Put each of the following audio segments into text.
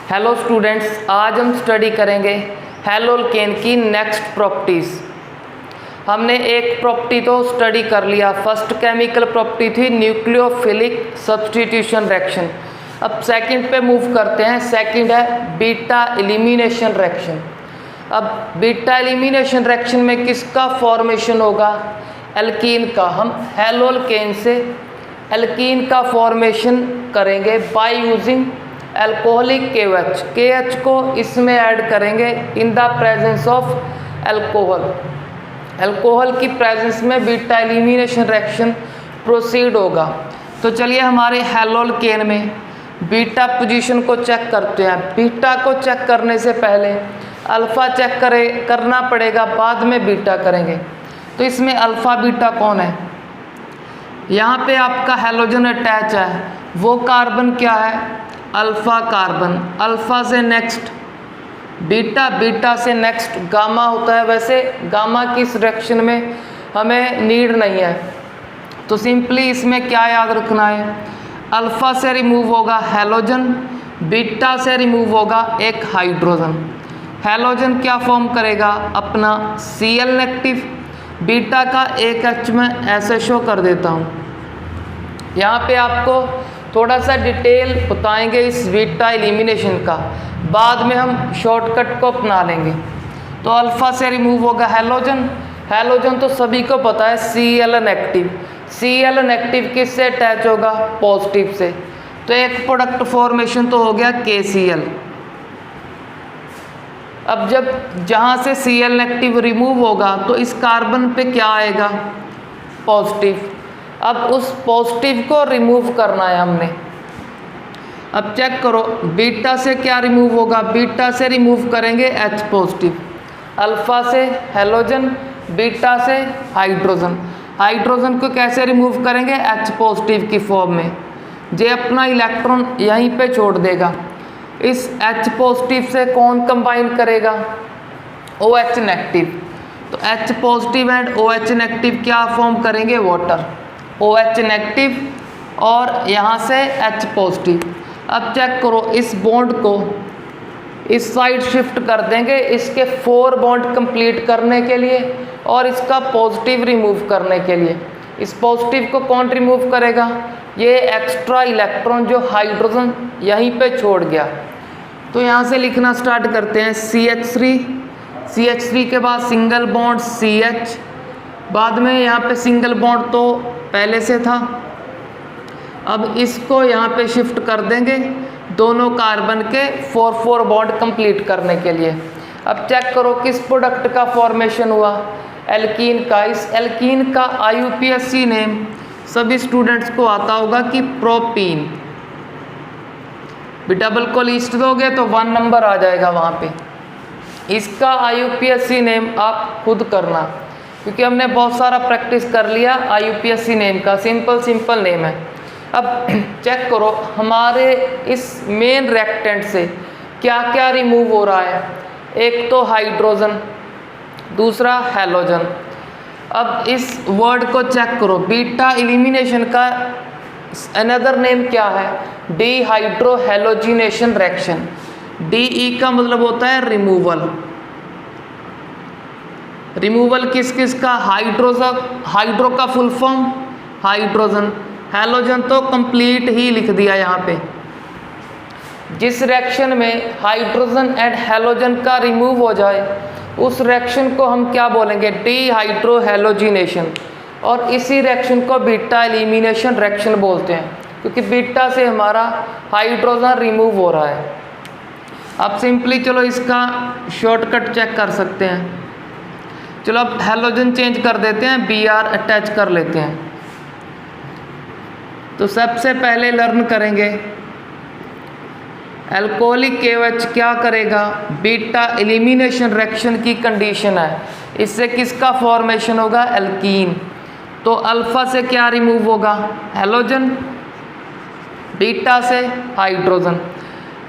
Hello students, आज हम study करेंगे हैलोल्केन की नेक्स्ट प्रॉपर्टीज़। हमने एक प्रॉपर्टी तो स्टडी कर लिया, फर्स्ट केमिकल प्रॉपर्टी थी न्यूक्लियोफिलिक सब्स्टिट्यूशन रिएक्शन। अब सेकंड पे मूव करते हैं। सेकंड है बीटा एलिमिनेशन रिएक्शन। अब बीटा एलिमिनेशन रिएक्शन में किसका फॉर्मेशन होगा? एल्कीन का। हम हैलोल्केन से एल्कीन का फॉर्मेशन करेंगे by using alcoholic KOH। KH को इसमें ऐड करेंगे इन the presence of alcohol. Alcohol की प्रेजेंस में बीटा एलिमिनेशन रिएक्शन प्रोसीड होगा। तो चलिए हमारे हैलोल्केन में बीटा पोजीशन को चेक करते हैं। बीटा को चेक करने से पहले अल्फ़ा चेक करना पड़ेगा, बाद में बीटा करेंगे। तो इसमें अल्फ़ा बीटा कौन है? यहाँ पे आपका हैलोजन अटैच है, वो कार्बन क्या है? Alpha carbon. अल्फ़ा से नेक्स्ट बीटा, बीटा से नेक्स्ट गामा होता है। वैसे गामा की इस रिएक्शन में हमें नीड नहीं है, तो सिंपली इसमें क्या याद रखना है? अल्फ़ा से रिमूव होगा हैलोजन, बीटा से रिमूव होगा एक हाइड्रोजन। हैलोजन क्या फॉर्म करेगा? अपना Cl नेगेटिव। बीटा का एक H में ऐसे शो कर देता हूँ। यहाँ पे आपको थोड़ा सा डिटेल बताएंगे इस बीटा एलिमिनेशन का, बाद में हम शॉर्टकट को अपना लेंगे। तो अल्फ़ा से रिमूव होगा हैलोजन। हैलोजन तो सभी को पता है Cl नेगेटिव। Cl नेगेटिव किससे अटैच होगा? पॉजिटिव से। तो एक प्रोडक्ट फॉर्मेशन तो हो गया KCl। अब जब जहाँ से Cl नेगेटिव रिमूव होगा तो इस कार्बन पे क्या आएगा? पॉजिटिव। अब उस पॉजिटिव को रिमूव करना है हमने। अब चेक करो बीटा से क्या रिमूव होगा? बीटा से रिमूव करेंगे H पॉजिटिव। अल्फ़ा से हैलोजन, बीटा से हाइड्रोजन। हाइड्रोजन को कैसे रिमूव करेंगे? H पॉजिटिव की फॉर्म में। जे अपना इलेक्ट्रॉन यहीं पे छोड़ देगा। इस H पॉजिटिव से कौन कंबाइन करेगा? OH negative. तो H positive and OH negative क्या फॉर्म करेंगे? वाटर। OH नेगेटिव और यहाँ से H पॉजिटिव। अब चेक करो इस बॉन्ड को इस साइड शिफ्ट कर देंगे इसके 4 बॉन्ड कंप्लीट करने के लिए और इसका पॉजिटिव रिमूव करने के लिए। इस पॉजिटिव को कौन रिमूव करेगा? ये एक्स्ट्रा इलेक्ट्रॉन जो हाइड्रोजन यहीं पे छोड़ गया। तो यहाँ से लिखना स्टार्ट करते हैं CH3। CH3 के बाद सिंगल बॉन्ड CH, बाद में यहाँ पे सिंगल बॉन्ड तो पहले से था। अब इसको यहाँ पे शिफ्ट कर देंगे दोनों कार्बन के 4 बॉन्ड कंप्लीट करने के लिए। अब चेक करो किस प्रोडक्ट का फॉर्मेशन हुआ? एल्कीन का। इस एल्कीन का IUPAC नेम सभी स्टूडेंट्स को आता होगा कि प्रोपीन। भी डबल को लिस्ट दोगे तो 1 नंबर आ जाएगा वहाँ पे। इसका IUPAC नेम आप खुद करना, क्योंकि हमने बहुत सारा प्रैक्टिस कर लिया IUPAC नेम का। सिंपल नेम है। अब चेक करो हमारे इस मेन रिएक्टेंट से क्या क्या रिमूव हो रहा है? एक तो हाइड्रोजन, दूसरा हैलोजन। अब इस वर्ड को चेक करो, बीटा एलिमिनेशन का अनदर नेम क्या है? डिहाइड्रोहैलोजिनेशन रिएक्शन। DE का मतलब होता है रिमूवल। रिमूवल किस किस का? हाइड्रोजन। हाइड्रो का फुल फॉर्म हाइड्रोजन। हैलोजन तो कंप्लीट ही लिख दिया यहाँ पे। जिस रिएक्शन में हाइड्रोजन एंड हैलोजन का रिमूव हो जाए उस रिएक्शन को हम क्या बोलेंगे? डिहाइड्रोहैलोजिनेशन। और इसी रिएक्शन को बीटा एलिमिनेशन रिएक्शन बोलते हैं, क्योंकि बीटा से हमारा हाइड्रोजन रिमूव हो रहा है। अब सिंपली चलो इसका शॉर्टकट चेक कर सकते हैं। चलो अब हैलोजन चेंज कर देते हैं, Br अटैच कर लेते हैं। तो सबसे पहले लर्न करेंगे एल्कोहलिक KOH क्या करेगा? बीटा एलिमिनेशन रिएक्शन की कंडीशन है। इससे किसका फॉर्मेशन होगा? एल्कीन। तो अल्फ़ा से क्या रिमूव होगा? हैलोजन। बीटा से हाइड्रोजन।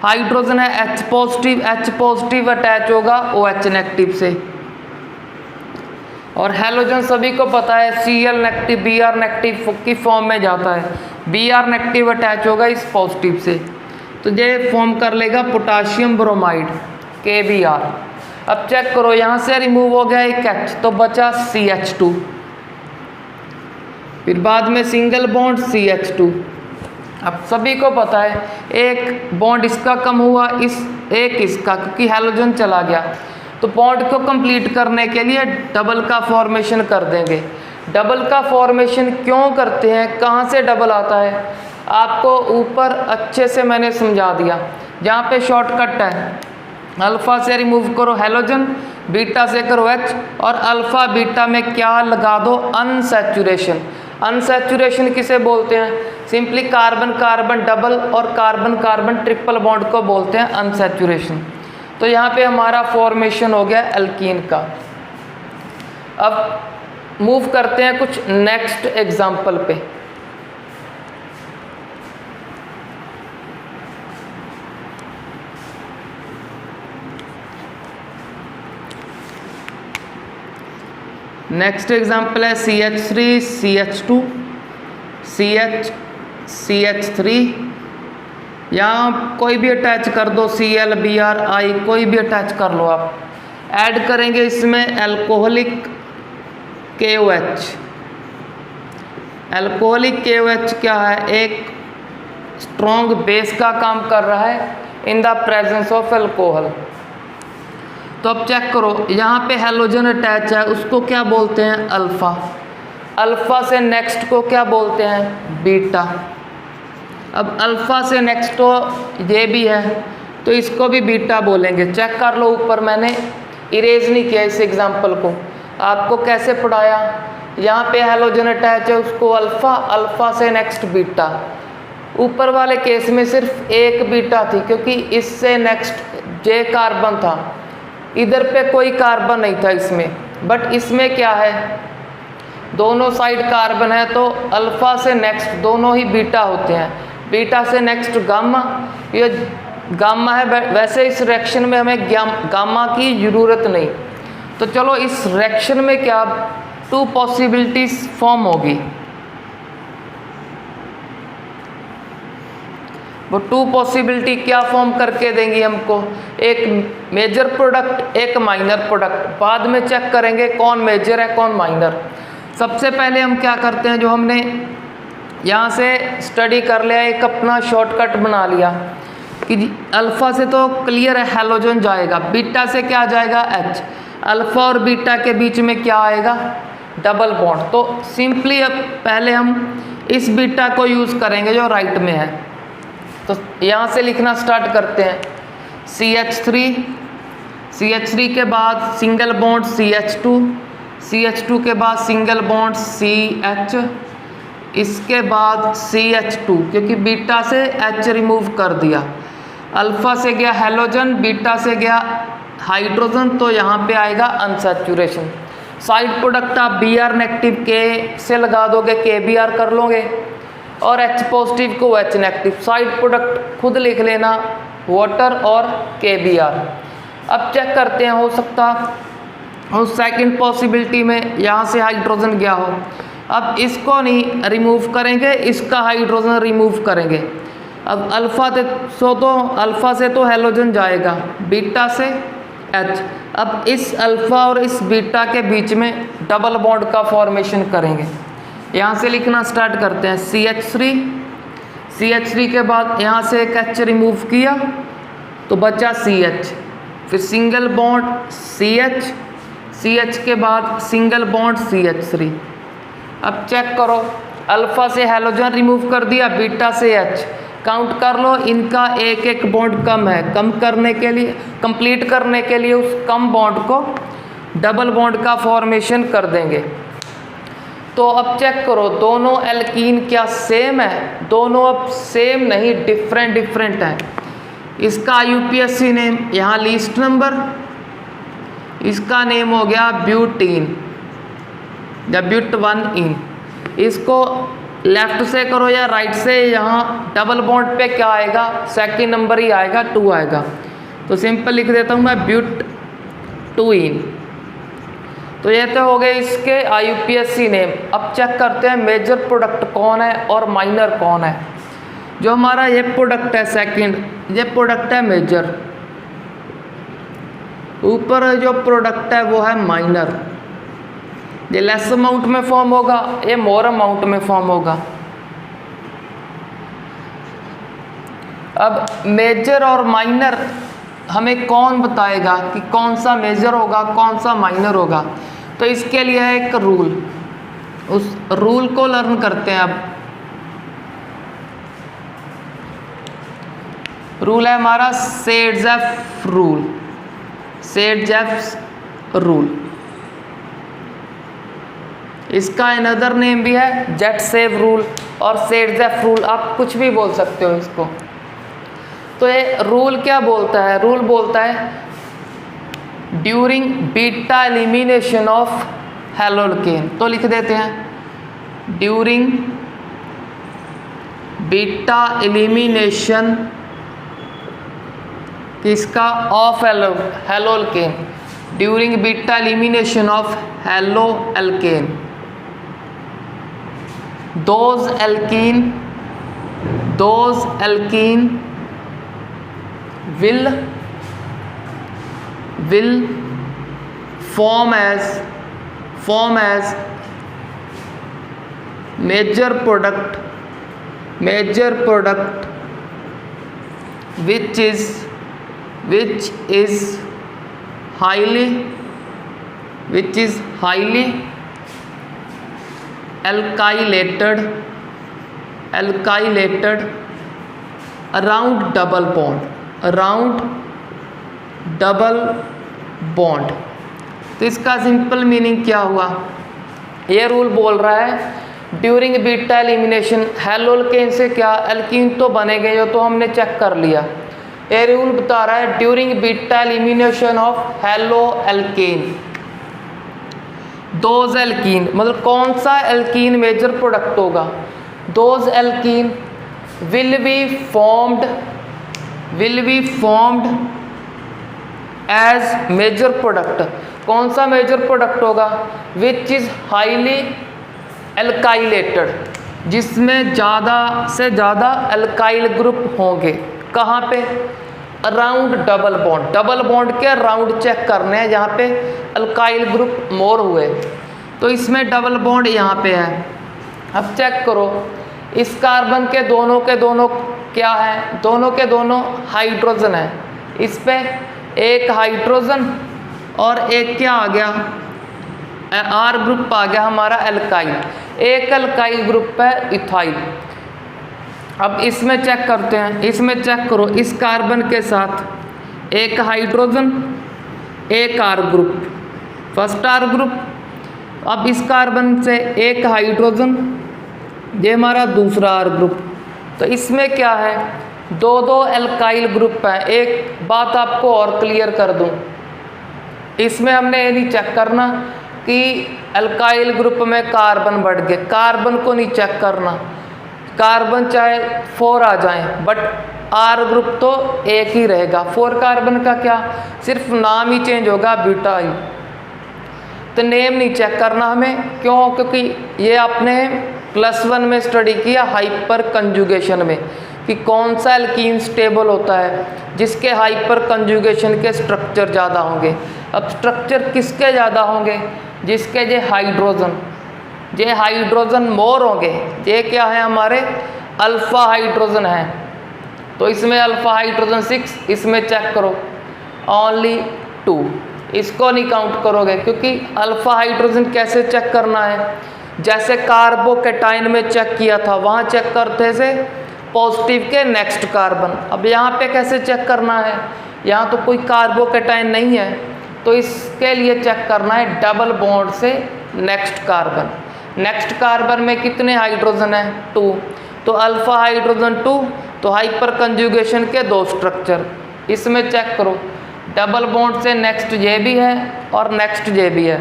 हाइड्रोजन है H positive. H positive attach होगा OH नेगेटिव से। और हैलोजन सभी को पता है Cl नेगेटिव Br नेगेटिव की फॉर्म में जाता है। Br नेगेटिव अटैच होगा इस पॉजिटिव से। तो ये फॉर्म कर लेगा पोटाशियम ब्रोमाइड KBr। अब चेक करो, यहाँ से रिमूव हो गया एक H तो बचा CH2, फिर बाद में सिंगल बॉन्ड CH2। अब सभी को पता है एक बॉन्ड इसका कम हुआ, एक इसका, क्योंकि हैलोजन चला गया। तो बॉन्ड को कंप्लीट करने के लिए डबल का फॉर्मेशन कर देंगे। डबल का फॉर्मेशन क्यों करते हैं, कहाँ से डबल आता है, आपको ऊपर अच्छे से मैंने समझा दिया। जहाँ पे शॉर्टकट है, अल्फ़ा से रिमूव करो हैलोजन, बीटा से करो H, और अल्फ़ा बीटा में क्या लगा दो, अनसैचुरेशन। अनसैचुरेशन किसे बोलते हैं, सिंपली कार्बन कार्बन डबल और कार्बन कार्बन ट्रिपल बॉन्ड को बोलते हैं अनसैचुरेशन। तो यहाँ पे हमारा फॉर्मेशन हो गया एल्कीन का। अब मूव करते हैं कुछ नेक्स्ट एग्जाम्पल पे। नेक्स्ट एग्जाम्पल है CH3 CH2 CH CH3, यहाँ कोई भी अटैच कर दो, Cl Br I कोई भी अटैच कर लो आप। ऐड करेंगे इसमें एल्कोहलिक KOH। एल्कोहलिक KOH क्या है, एक स्ट्रॉन्ग बेस का काम कर रहा है इन द प्रेजेंस ऑफ अल्कोहल। तो अब चेक करो, यहाँ पे हैलोजन अटैच है, उसको क्या बोलते हैं, अल्फ़ा। अल्फ़ा से नेक्स्ट को क्या बोलते हैं, बीटा। अब अल्फ़ा से नेक्स्ट तो ये भी है, तो इसको भी बीटा बोलेंगे। चेक कर लो, ऊपर मैंने इरेज नहीं किया इस एग्जाम्पल को, आपको कैसे पढ़ाया। यहाँ पे हैलोजन अटैच है, उसको अल्फ़ा, अल्फ़ा से नेक्स्ट बीटा। ऊपर वाले केस में सिर्फ एक बीटा थी, क्योंकि इससे नेक्स्ट J कार्बन था, इधर पे कोई कार्बन नहीं था इसमें। बट इसमें क्या है, दोनों साइड कार्बन है, तो अल्फ़ा से नेक्स्ट दोनों ही बीटा होते हैं। बीटा से नेक्स्ट गामा, ये गामा है। वैसे इस रिएक्शन में हमें गामा की ज़रूरत नहीं। तो चलो इस रिएक्शन में क्या 2 पॉसिबिलिटीज फॉर्म होगी। वो 2 पॉसिबिलिटी क्या फॉर्म करके देंगी हमको, एक मेजर प्रोडक्ट, एक माइनर प्रोडक्ट। बाद में चेक करेंगे कौन मेजर है कौन माइनर। सबसे पहले हम क्या करते हैं, जो हमने यहाँ से स्टडी कर लिया, एक अपना शॉर्टकट बना लिया कि अल्फ़ा से तो क्लियर है हैलोजन जाएगा, बीटा से क्या जाएगा, H। अल्फ़ा और बीटा के बीच में क्या आएगा, डबल बॉन्ड। तो सिंपली अब पहले हम इस बीटा को यूज़ करेंगे जो राइट में है। तो यहाँ से लिखना स्टार्ट करते हैं, CH3, CH3 के बाद सिंगल बॉन्ड CH2, CH2 के बाद सिंगल बॉन्ड CH, इसके बाद CH2, क्योंकि बीटा से H रिमूव कर दिया। अल्फ़ा से गया हैलोजन, बीटा से गया हाइड्रोजन, तो यहाँ पे आएगा अनसैचुरेशन। साइड प्रोडक्ट आप Br नेगेटिव K से लगा दोगे, KBr कर लोगे, और H पॉजिटिव को H नेगेटिव। साइड प्रोडक्ट खुद लिख लेना, वाटर और KBr। अब चेक करते हैं, हो सकता हो सेकंड पॉसिबिलिटी में यहाँ से हाइड्रोजन गया हो। अब इसको नहीं रिमूव करेंगे, इसका हाइड्रोजन रिमूव करेंगे। अब अल्फ़ा से तो हैलोजन जाएगा, बीटा से H। अब इस अल्फ़ा और इस बीटा के बीच में डबल बॉन्ड का फॉर्मेशन करेंगे। यहाँ से लिखना स्टार्ट करते हैं, CH3 के बाद यहाँ से एक H रिमूव किया तो बचा CH, फिर सिंगल बॉन्ड CH के बाद सिंगल बॉन्ड CH3। अब चेक करो, अल्फ़ा से हैलोजन रिमूव कर दिया, बीटा से H। काउंट कर लो, इनका एक एक बॉन्ड कम है। कम करने के लिए, कंप्लीट करने के लिए उस कम बॉन्ड को डबल बॉन्ड का फॉर्मेशन कर देंगे। तो अब चेक करो, दोनों एल्कीन क्या सेम है, दोनों अब सेम नहीं, डिफरेंट है। इसका IUPAC नेम यहाँ लीस्ट नंबर, इसका नेम हो गया ब्यूटीन या ब्यूट1इन। इसको लेफ्ट से करो या राइट से, यहाँ डबल बॉन्ड पे क्या आएगा, सेकंड नंबर ही आएगा, 2 आएगा। तो सिंपल लिख देता हूँ मैं ब्यूट2इन। तो ये तो हो गए इसके IUPAC नेम। अब चेक करते हैं मेजर प्रोडक्ट कौन है और माइनर कौन है। जो हमारा ये प्रोडक्ट है सेकंड, ये प्रोडक्ट है मेजर, ऊपर जो प्रोडक्ट है वो है माइनर। ये लेस अमाउंट में फॉर्म होगा, ये मोर अमाउंट में फॉर्म होगा। अब मेजर और माइनर हमें कौन बताएगा कि कौन सा मेजर होगा कौन सा माइनर होगा? तो इसके लिए है एक रूल, उस रूल को लर्न करते हैं। अब रूल है हमारा सेड्जेफ रूल, सेड्जेफ रूल। इसका अनदर नेम भी है जेटसेव रूल और सेड्जेफ रूल, आप कुछ भी बोल सकते हो इसको। तो ये रूल क्या बोलता है? रूल बोलता है during beta elimination of haloalkane. तो लिख देते हैं ड्यूरिंग बीटा एलिमिनेशन किसका? Of haloalkane, during beta elimination of haloalkane those alkene will form as major product which is highly alkylated around double bond। तो इसका सिंपल मीनिंग क्या हुआ? ये रूल बोल रहा है ड्यूरिंग बीटा एलिमिनेशन हैलोल्केन से क्या एल्कीन तो बनेंगे, जो तो हमने चेक कर लिया। ये रूल बता रहा है during beta elimination of haloalkane those alkene, मतलब कौन सा एल्कीन मेजर प्रोडक्ट होगा? Those alkene will be formed as major product. कौन सा मेजर प्रोडक्ट होगा? विच इज हाईली एल्काइलेटेड, जिसमें ज़्यादा से ज़्यादा एल्काइल ग्रुप होंगे। कहाँ पे? Around double bond. Double bond के अराउंड चेक करने हैं जहाँ पे अल्काइल ग्रुप मोर हुए। तो इसमें डबल बॉन्ड यहाँ पे है। अब चेक करो, इस कार्बन के दोनों क्या है? दोनों के दोनों हाइड्रोजन है। इस पे एक हाइड्रोजन और एक क्या आ गया? आर ग्रुप आ गया हमारा एल्काइल। एक एल्काइल ग्रुप है इथाइल। अब इसमें चेक करते हैं, इसमें चेक करो, इस कार्बन के साथ एक हाइड्रोजन एक R group, first R group. अब इस कार्बन से एक हाइड्रोजन, ये हमारा दूसरा आर ग्रुप। तो इसमें क्या है? दो एल्काइल ग्रुप है। एक बात आपको और क्लियर कर दूं, इसमें हमने ये नहीं चेक करना कि एल्काइल ग्रुप में कार्बन बढ़ गए, कार्बन को नहीं चेक करना। कार्बन चाहे 4 आ जाएं बट आर ग्रुप तो एक ही रहेगा। 4 कार्बन का क्या, सिर्फ नाम ही चेंज होगा ब्यूटाइल। तो नेम नहीं चेक करना हमें, क्यों? क्योंकि ये आपने +1 में स्टडी किया हाइपर कंजुगेशन में कि कौन सा एल्कीन स्टेबल होता है, जिसके हाइपर कंजुगेशन के स्ट्रक्चर ज़्यादा होंगे। अब स्ट्रक्चर किसके ज़्यादा होंगे? जिसके ये हाइड्रोजन मोर होंगे। ये क्या है? हमारे अल्फा हाइड्रोजन है। तो इसमें अल्फा हाइड्रोजन 6, इसमें चेक करो ओनली 2, इसको नहीं काउंट करोगे क्योंकि अल्फा हाइड्रोजन कैसे चेक करना है? जैसे कार्बोकेटाइन में चेक किया था, वहाँ चेक करते थे पॉजिटिव के नेक्स्ट कार्बन। अब यहाँ पे कैसे चेक करना है? यहाँ तो कोई कार्बोकेटाइन नहीं है, तो इसके लिए चेक करना है डबल बॉन्ड से नेक्स्ट कार्बन। नेक्स्ट कार्बन में कितने हाइड्रोजन है? 2। तो अल्फा हाइड्रोजन 2, तो हाइपर कंजुगेशन के 2 स्ट्रक्चर। इसमें चेक करो, डबल बॉन्ड से नेक्स्ट ये भी है और नेक्स्ट ये भी है।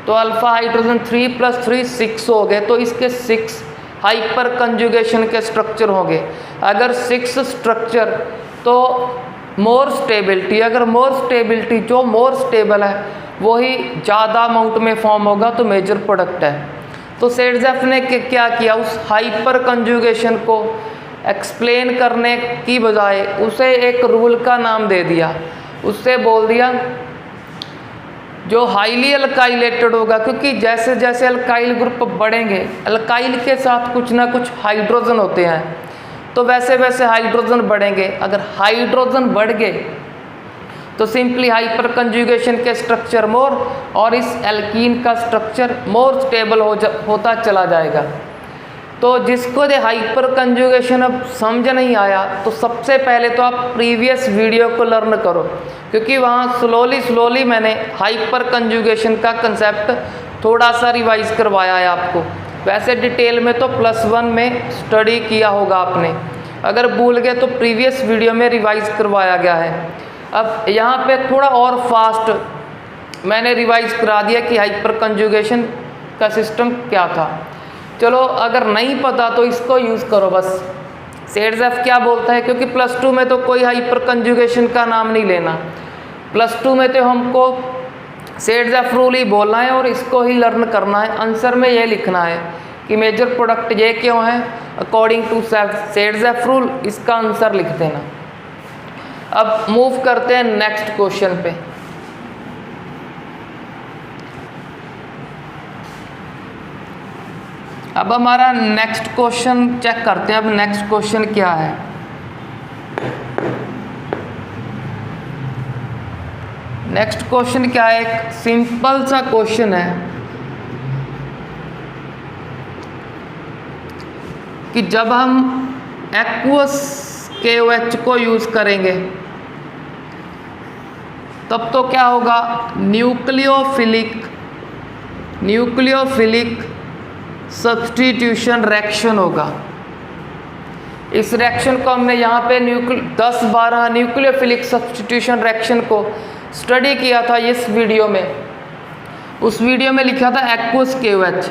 तो अल्फा हाइड्रोजन 3 + 3 6 हो गए। तो इसके 6 हाइपर कंजुगेशन के स्ट्रक्चर होंगे। अगर 6 स्ट्रक्चर तो मोर स्टेबिलिटी, अगर मोर स्टेबिलिटी, जो मोर स्टेबल है वही ज़्यादा अमाउंट में फॉर्म होगा तो मेजर प्रोडक्ट है। तो सेड्जेफ ने क्या किया? उस हाइपर कंजुगेशन को एक्सप्लेन करने की बजाय उसे एक रूल का नाम दे दिया। उससे बोल दिया जो हाईली अल्काइलेटेड होगा, क्योंकि जैसे जैसे अल्काइल ग्रुप बढ़ेंगे, अल्काइल के साथ कुछ ना कुछ हाइड्रोजन होते हैं, तो वैसे वैसे हाइड्रोजन बढ़ेंगे। अगर हाइड्रोजन बढ़ गए तो सिंपली हाइपर कंजुगेशन के स्ट्रक्चर मोर और इस एल्कीन का स्ट्रक्चर मोर स्टेबल होता चला जाएगा। तो जिसको दे हाइपर कंजुगेशन अब समझ नहीं आया, तो सबसे पहले तो आप प्रीवियस वीडियो को लर्न करो, क्योंकि वहाँ स्लोली मैंने हाइपर कंजुगेशन का कंसेप्ट थोड़ा सा रिवाइज करवाया है आपको। वैसे डिटेल में तो +1 में स्टडी किया होगा आपने, अगर भूल गए तो प्रीवियस वीडियो में रिवाइज करवाया गया है। अब यहाँ पे थोड़ा और फास्ट मैंने रिवाइज करा दिया कि हाइपर कंजुगेशन का सिस्टम क्या था। चलो अगर नहीं पता तो इसको यूज़ करो बस। सेड्स-एफ क्या बोलता है, क्योंकि +2 में तो कोई हाइपर कंजुगेशन का नाम नहीं लेना, +2 में तो हमको सेड्स-एफ रूल ही बोलना है और इसको ही लर्न करना है। आंसर में ये लिखना है कि मेजर प्रोडक्ट ये क्यों है अकॉर्डिंग टू सेड्स-एफ रूल, इसका आंसर लिख देना। अब मूव करते हैं नेक्स्ट क्वेश्चन पे। अब हमारा नेक्स्ट क्वेश्चन चेक करते हैं। अब नेक्स्ट क्वेश्चन क्या है, नेक्स्ट क्वेश्चन क्या है, एक सिंपल सा क्वेश्चन है कि जब हम एक्वस KOH को यूज़ करेंगे तब तो क्या होगा, न्यूक्लियोफिलिक सब्स्टिट्यूशन रिएक्शन होगा। इस रिएक्शन को हमने यहाँ पे 10-12 न्यूक्लियोफिलिक सब्स्टिट्यूशन रिएक्शन को स्टडी किया था इस वीडियो में। उस वीडियो में लिखा था एक्वस KOH।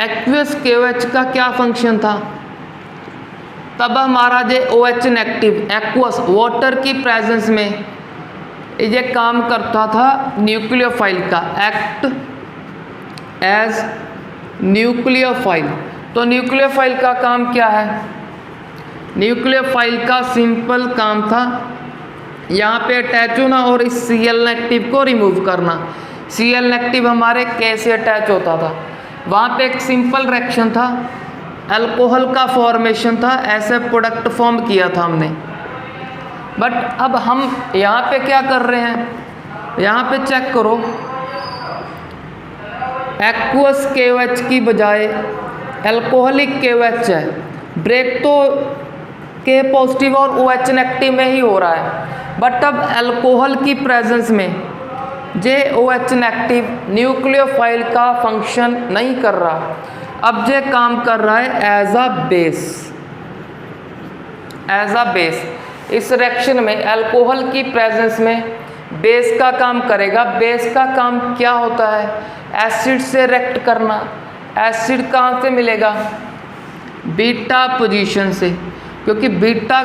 एक्वस KOH का क्या फंक्शन था, तब हमारा जो OH नेगेटिव एक्वस वाटर की प्रेजेंस में ये काम करता था न्यूक्लियोफाइल का, एक्ट एज न्यूक्लियोफाइल। तो न्यूक्लियोफाइल का काम क्या है, न्यूक्लियोफाइल का सिंपल काम था यहाँ पे अटैच होना और इस Cl नेगेटिव को रिमूव करना। Cl नेगेटिव हमारे K से अटैच होता था, वहाँ पे एक सिंपल रिएक्शन था, अल्कोहल का फॉर्मेशन था, ऐसे प्रोडक्ट फॉर्म किया था हमने। बट अब हम यहाँ पे क्या कर रहे हैं, यहाँ पे चेक करो, एक्वस KOH की बजाय अल्कोहलिक KOH है। ब्रेक तो K पॉजिटिव और OH नेगेटिव में ही हो रहा है, बट अब अल्कोहल की प्रेजेंस में जे OH नेगेटिव न्यूक्लियोफाइल का फंक्शन नहीं कर रहा, अब जे काम कर रहा है एज अ बेस। इस रिएक्शन में अल्कोहल की प्रेजेंस में बेस का काम करेगा। बेस का काम क्या होता है, एसिड से रिएक्ट करना। एसिड कहाँ से मिलेगा, बीटा पोजीशन से, क्योंकि बीटा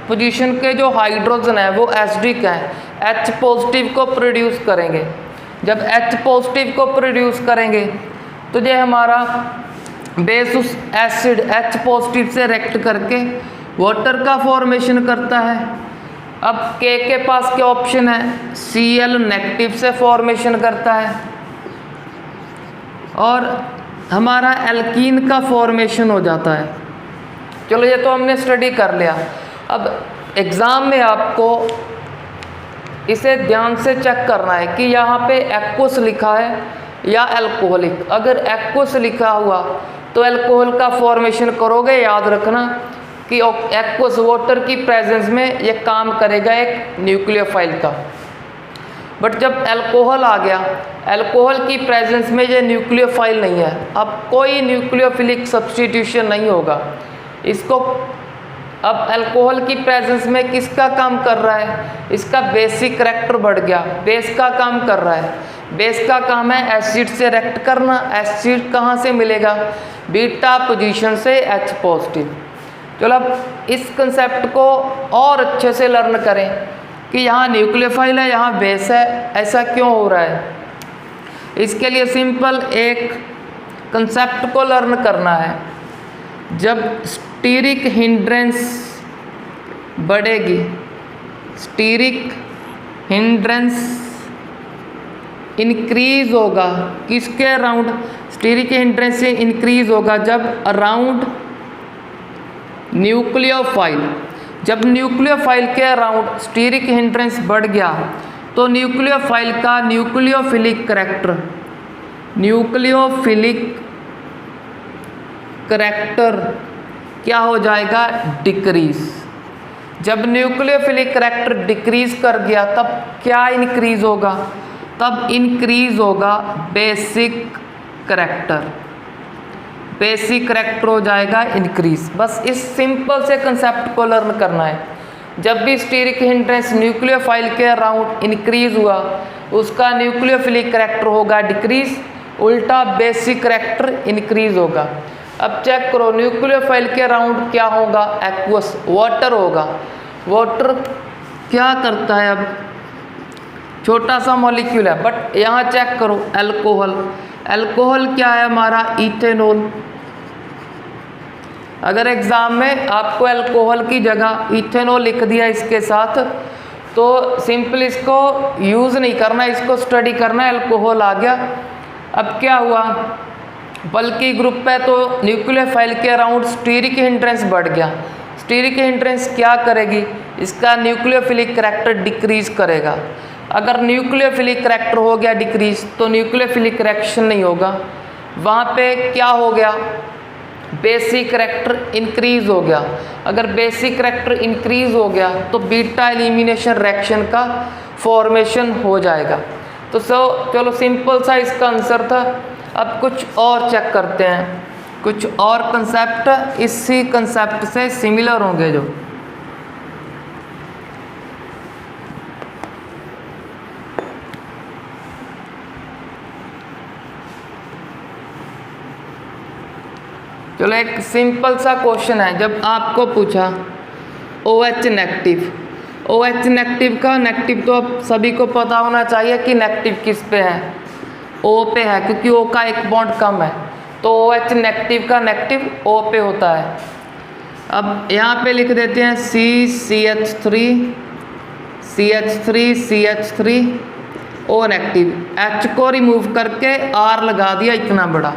पोजीशन के जो हाइड्रोजन है वो एसिडिक है, H पॉजिटिव को प्रोड्यूस करेंगे। जब H पॉजिटिव को प्रोड्यूस करेंगे तो ये हमारा बेस उस एसिड H पॉजिटिव से रिएक्ट करके वाटर का फॉर्मेशन करता है। अब K के पास क्या ऑप्शन है, Cl नेगेटिव से फॉर्मेशन करता है और हमारा एल्कीन का फॉर्मेशन हो जाता है। चलो ये तो हमने स्टडी कर लिया। अब एग्ज़ाम में आपको इसे ध्यान से चेक करना है कि यहाँ पे एक्वस लिखा है या अल्कोहलिक। अगर एक्वस लिखा हुआ तो अल्कोहल का फॉर्मेशन करोगे, याद रखना कि एक्वस वाटर की प्रेजेंस में ये काम करेगा एक न्यूक्लियोफाइल का। बट जब अल्कोहल आ गया, अल्कोहल की प्रेजेंस में ये न्यूक्लियोफाइल नहीं है, अब कोई न्यूक्लियोफिलिक सब्स्टिट्यूशन नहीं होगा इसको। अब अल्कोहल की प्रेजेंस में किसका काम कर रहा है, इसका बेसिक करैक्टर बढ़ गया, बेस का काम कर रहा है। बेस का काम है एसिड से रिएक्ट करना। एसिड कहाँ से मिलेगा, बीटा पोजीशन से H पॉजिटिव। चलो अब इस कंसेप्ट को और अच्छे से लर्न करें कि यहाँ न्यूक्लियोफाइल है, यहाँ बेस है, ऐसा क्यों हो रहा है। इसके लिए सिंपल एक कंसेप्ट को लर्न करना है। जब स्टीरिक हिंड्रेंस बढ़ेगी, स्टीरिक हिंड्रेंस इंक्रीज होगा किसके अराउंड, स्टीरिक हिंड्रेंस से इंक्रीज होगा जब अराउंड न्यूक्लियोफाइल, जब न्यूक्लियोफाइल के अराउंड स्टीरिक हिंड्रेंस बढ़ गया तो न्यूक्लियोफाइल का न्यूक्लियोफिलिक करैक्टर, न्यूक्लियोफिलिक करैक्टर क्या हो जाएगा, डिक्रीज। जब न्यूक्लियोफिलिक करैक्टर डिक्रीज कर गया तब क्या इंक्रीज होगा, तब इंक्रीज होगा बेसिक करैक्टर, बेसिक करैक्टर हो जाएगा इंक्रीज। बस इस सिंपल से कंसेप्ट को लर्न करना है। जब भी स्टीरिक हिंड्रेंस न्यूक्लियोफाइल के अराउंड इंक्रीज हुआ उसका न्यूक्लियोफिलिक करैक्टर होगा डिक्रीज, उल्टा बेसिक करैक्टर इंक्रीज होगा। अब चेक करो न्यूक्लियोफाइल के अराउंड क्या होगा, एक्वस वाटर होगा। वाटर क्या करता है, अब छोटा सा मॉलिक्यूल है, बट यहाँ चेक करो अल्कोहल, अल्कोहल क्या है हमारा, इथेनॉल। अगर एग्जाम में आपको अल्कोहल की जगह इथेनॉल लिख दिया इसके साथ तो सिंपल इसको यूज़ नहीं करना, इसको स्टडी करना है, अल्कोहल आ गया। अब क्या हुआ, बल्कि ग्रुप है तो न्यूक्लियोफाइल के अराउंड स्टीरिक हिंड्रेंस बढ़ गया। स्टीरिक हिंड्रेंस क्या करेगी, इसका न्यूक्लियोफिलिक करैक्टर डिक्रीज करेगा। अगर न्यूक्लियोफिलिक करैक्टर हो गया डिक्रीज तो न्यूक्लियोफिलिक रिएक्शन नहीं होगा, वहाँ पे क्या हो गया, बेसिक करैक्टर इंक्रीज हो गया। अगर बेसिक करैक्टर इंक्रीज हो गया तो बीटा एलिमिनेशन रिएक्शन का फॉर्मेशन हो जाएगा। तो चलो सिंपल सा इसका आंसर था। अब कुछ और चेक करते हैं, कुछ और कंसेप्ट इसी कंसेप्ट से सिमिलर होंगे जो। चलो एक सिंपल सा क्वेश्चन है, जब आपको पूछा OH नेगेटिव, OH नेगेटिव का नेगेटिव तो अब सभी को पता होना चाहिए कि नेगेटिव किस पे है, O पे है, क्योंकि O का एक बॉन्ड कम है, तो OH नेगेटिव का नेगेटिव O पे होता है। अब यहाँ पे लिख देते हैं CCH3 CH3 O negative, H को रिमूव करके R लगा दिया इतना बड़ा।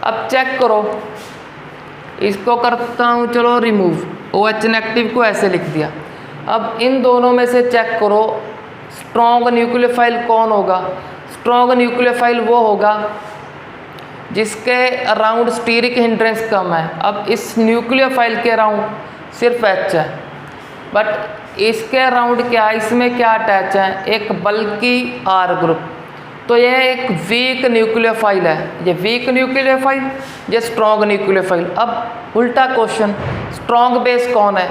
अब चेक करो, इसको करता हूँ चलो रिमूव, OH नेगेटिव को ऐसे लिख दिया। अब इन दोनों में से चेक करो स्ट्रॉन्ग न्यूक्लियोफाइल कौन होगा। स्ट्रॉन्ग न्यूक्लियोफाइल वो होगा जिसके अराउंड स्टीरिक हिंड्रेंस कम है। अब इस न्यूक्लियोफाइल के अराउंड सिर्फ H है, बट इसके अराउंड क्या है, इसमें क्या अटैच है, एक बल्कि R ग्रुप, तो यह एक वीक न्यूक्लियोफाइल है। ये वीक न्यूक्लियोफाइल, ये स्ट्रॉन्ग न्यूक्लियोफाइल। अब उल्टा क्वेश्चन, स्ट्रॉन्ग बेस कौन है,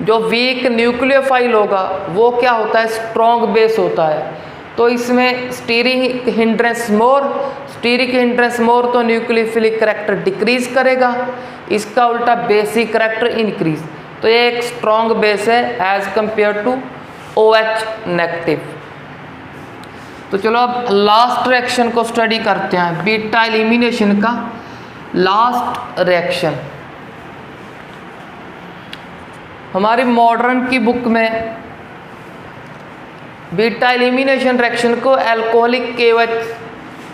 जो वीक न्यूक्लियोफाइल होगा वो क्या होता है, स्ट्रॉन्ग बेस होता है। तो इसमें स्टीरिक हिंड्रेंस मोर तो न्यूक्लियोफिलिक करैक्टर डिक्रीज करेगा, इसका उल्टा बेसिक करैक्टर इंक्रीज। तो ये एक स्ट्रॉन्ग बेस है as compare to OH negative. तो चलो अब लास्ट रिएक्शन को स्टडी करते हैं, बीटा एलिमिनेशन का लास्ट रिएक्शन। हमारी मॉडर्न की बुक में बीटा एलिमिनेशन रिएक्शन को अल्कोहलिक KOH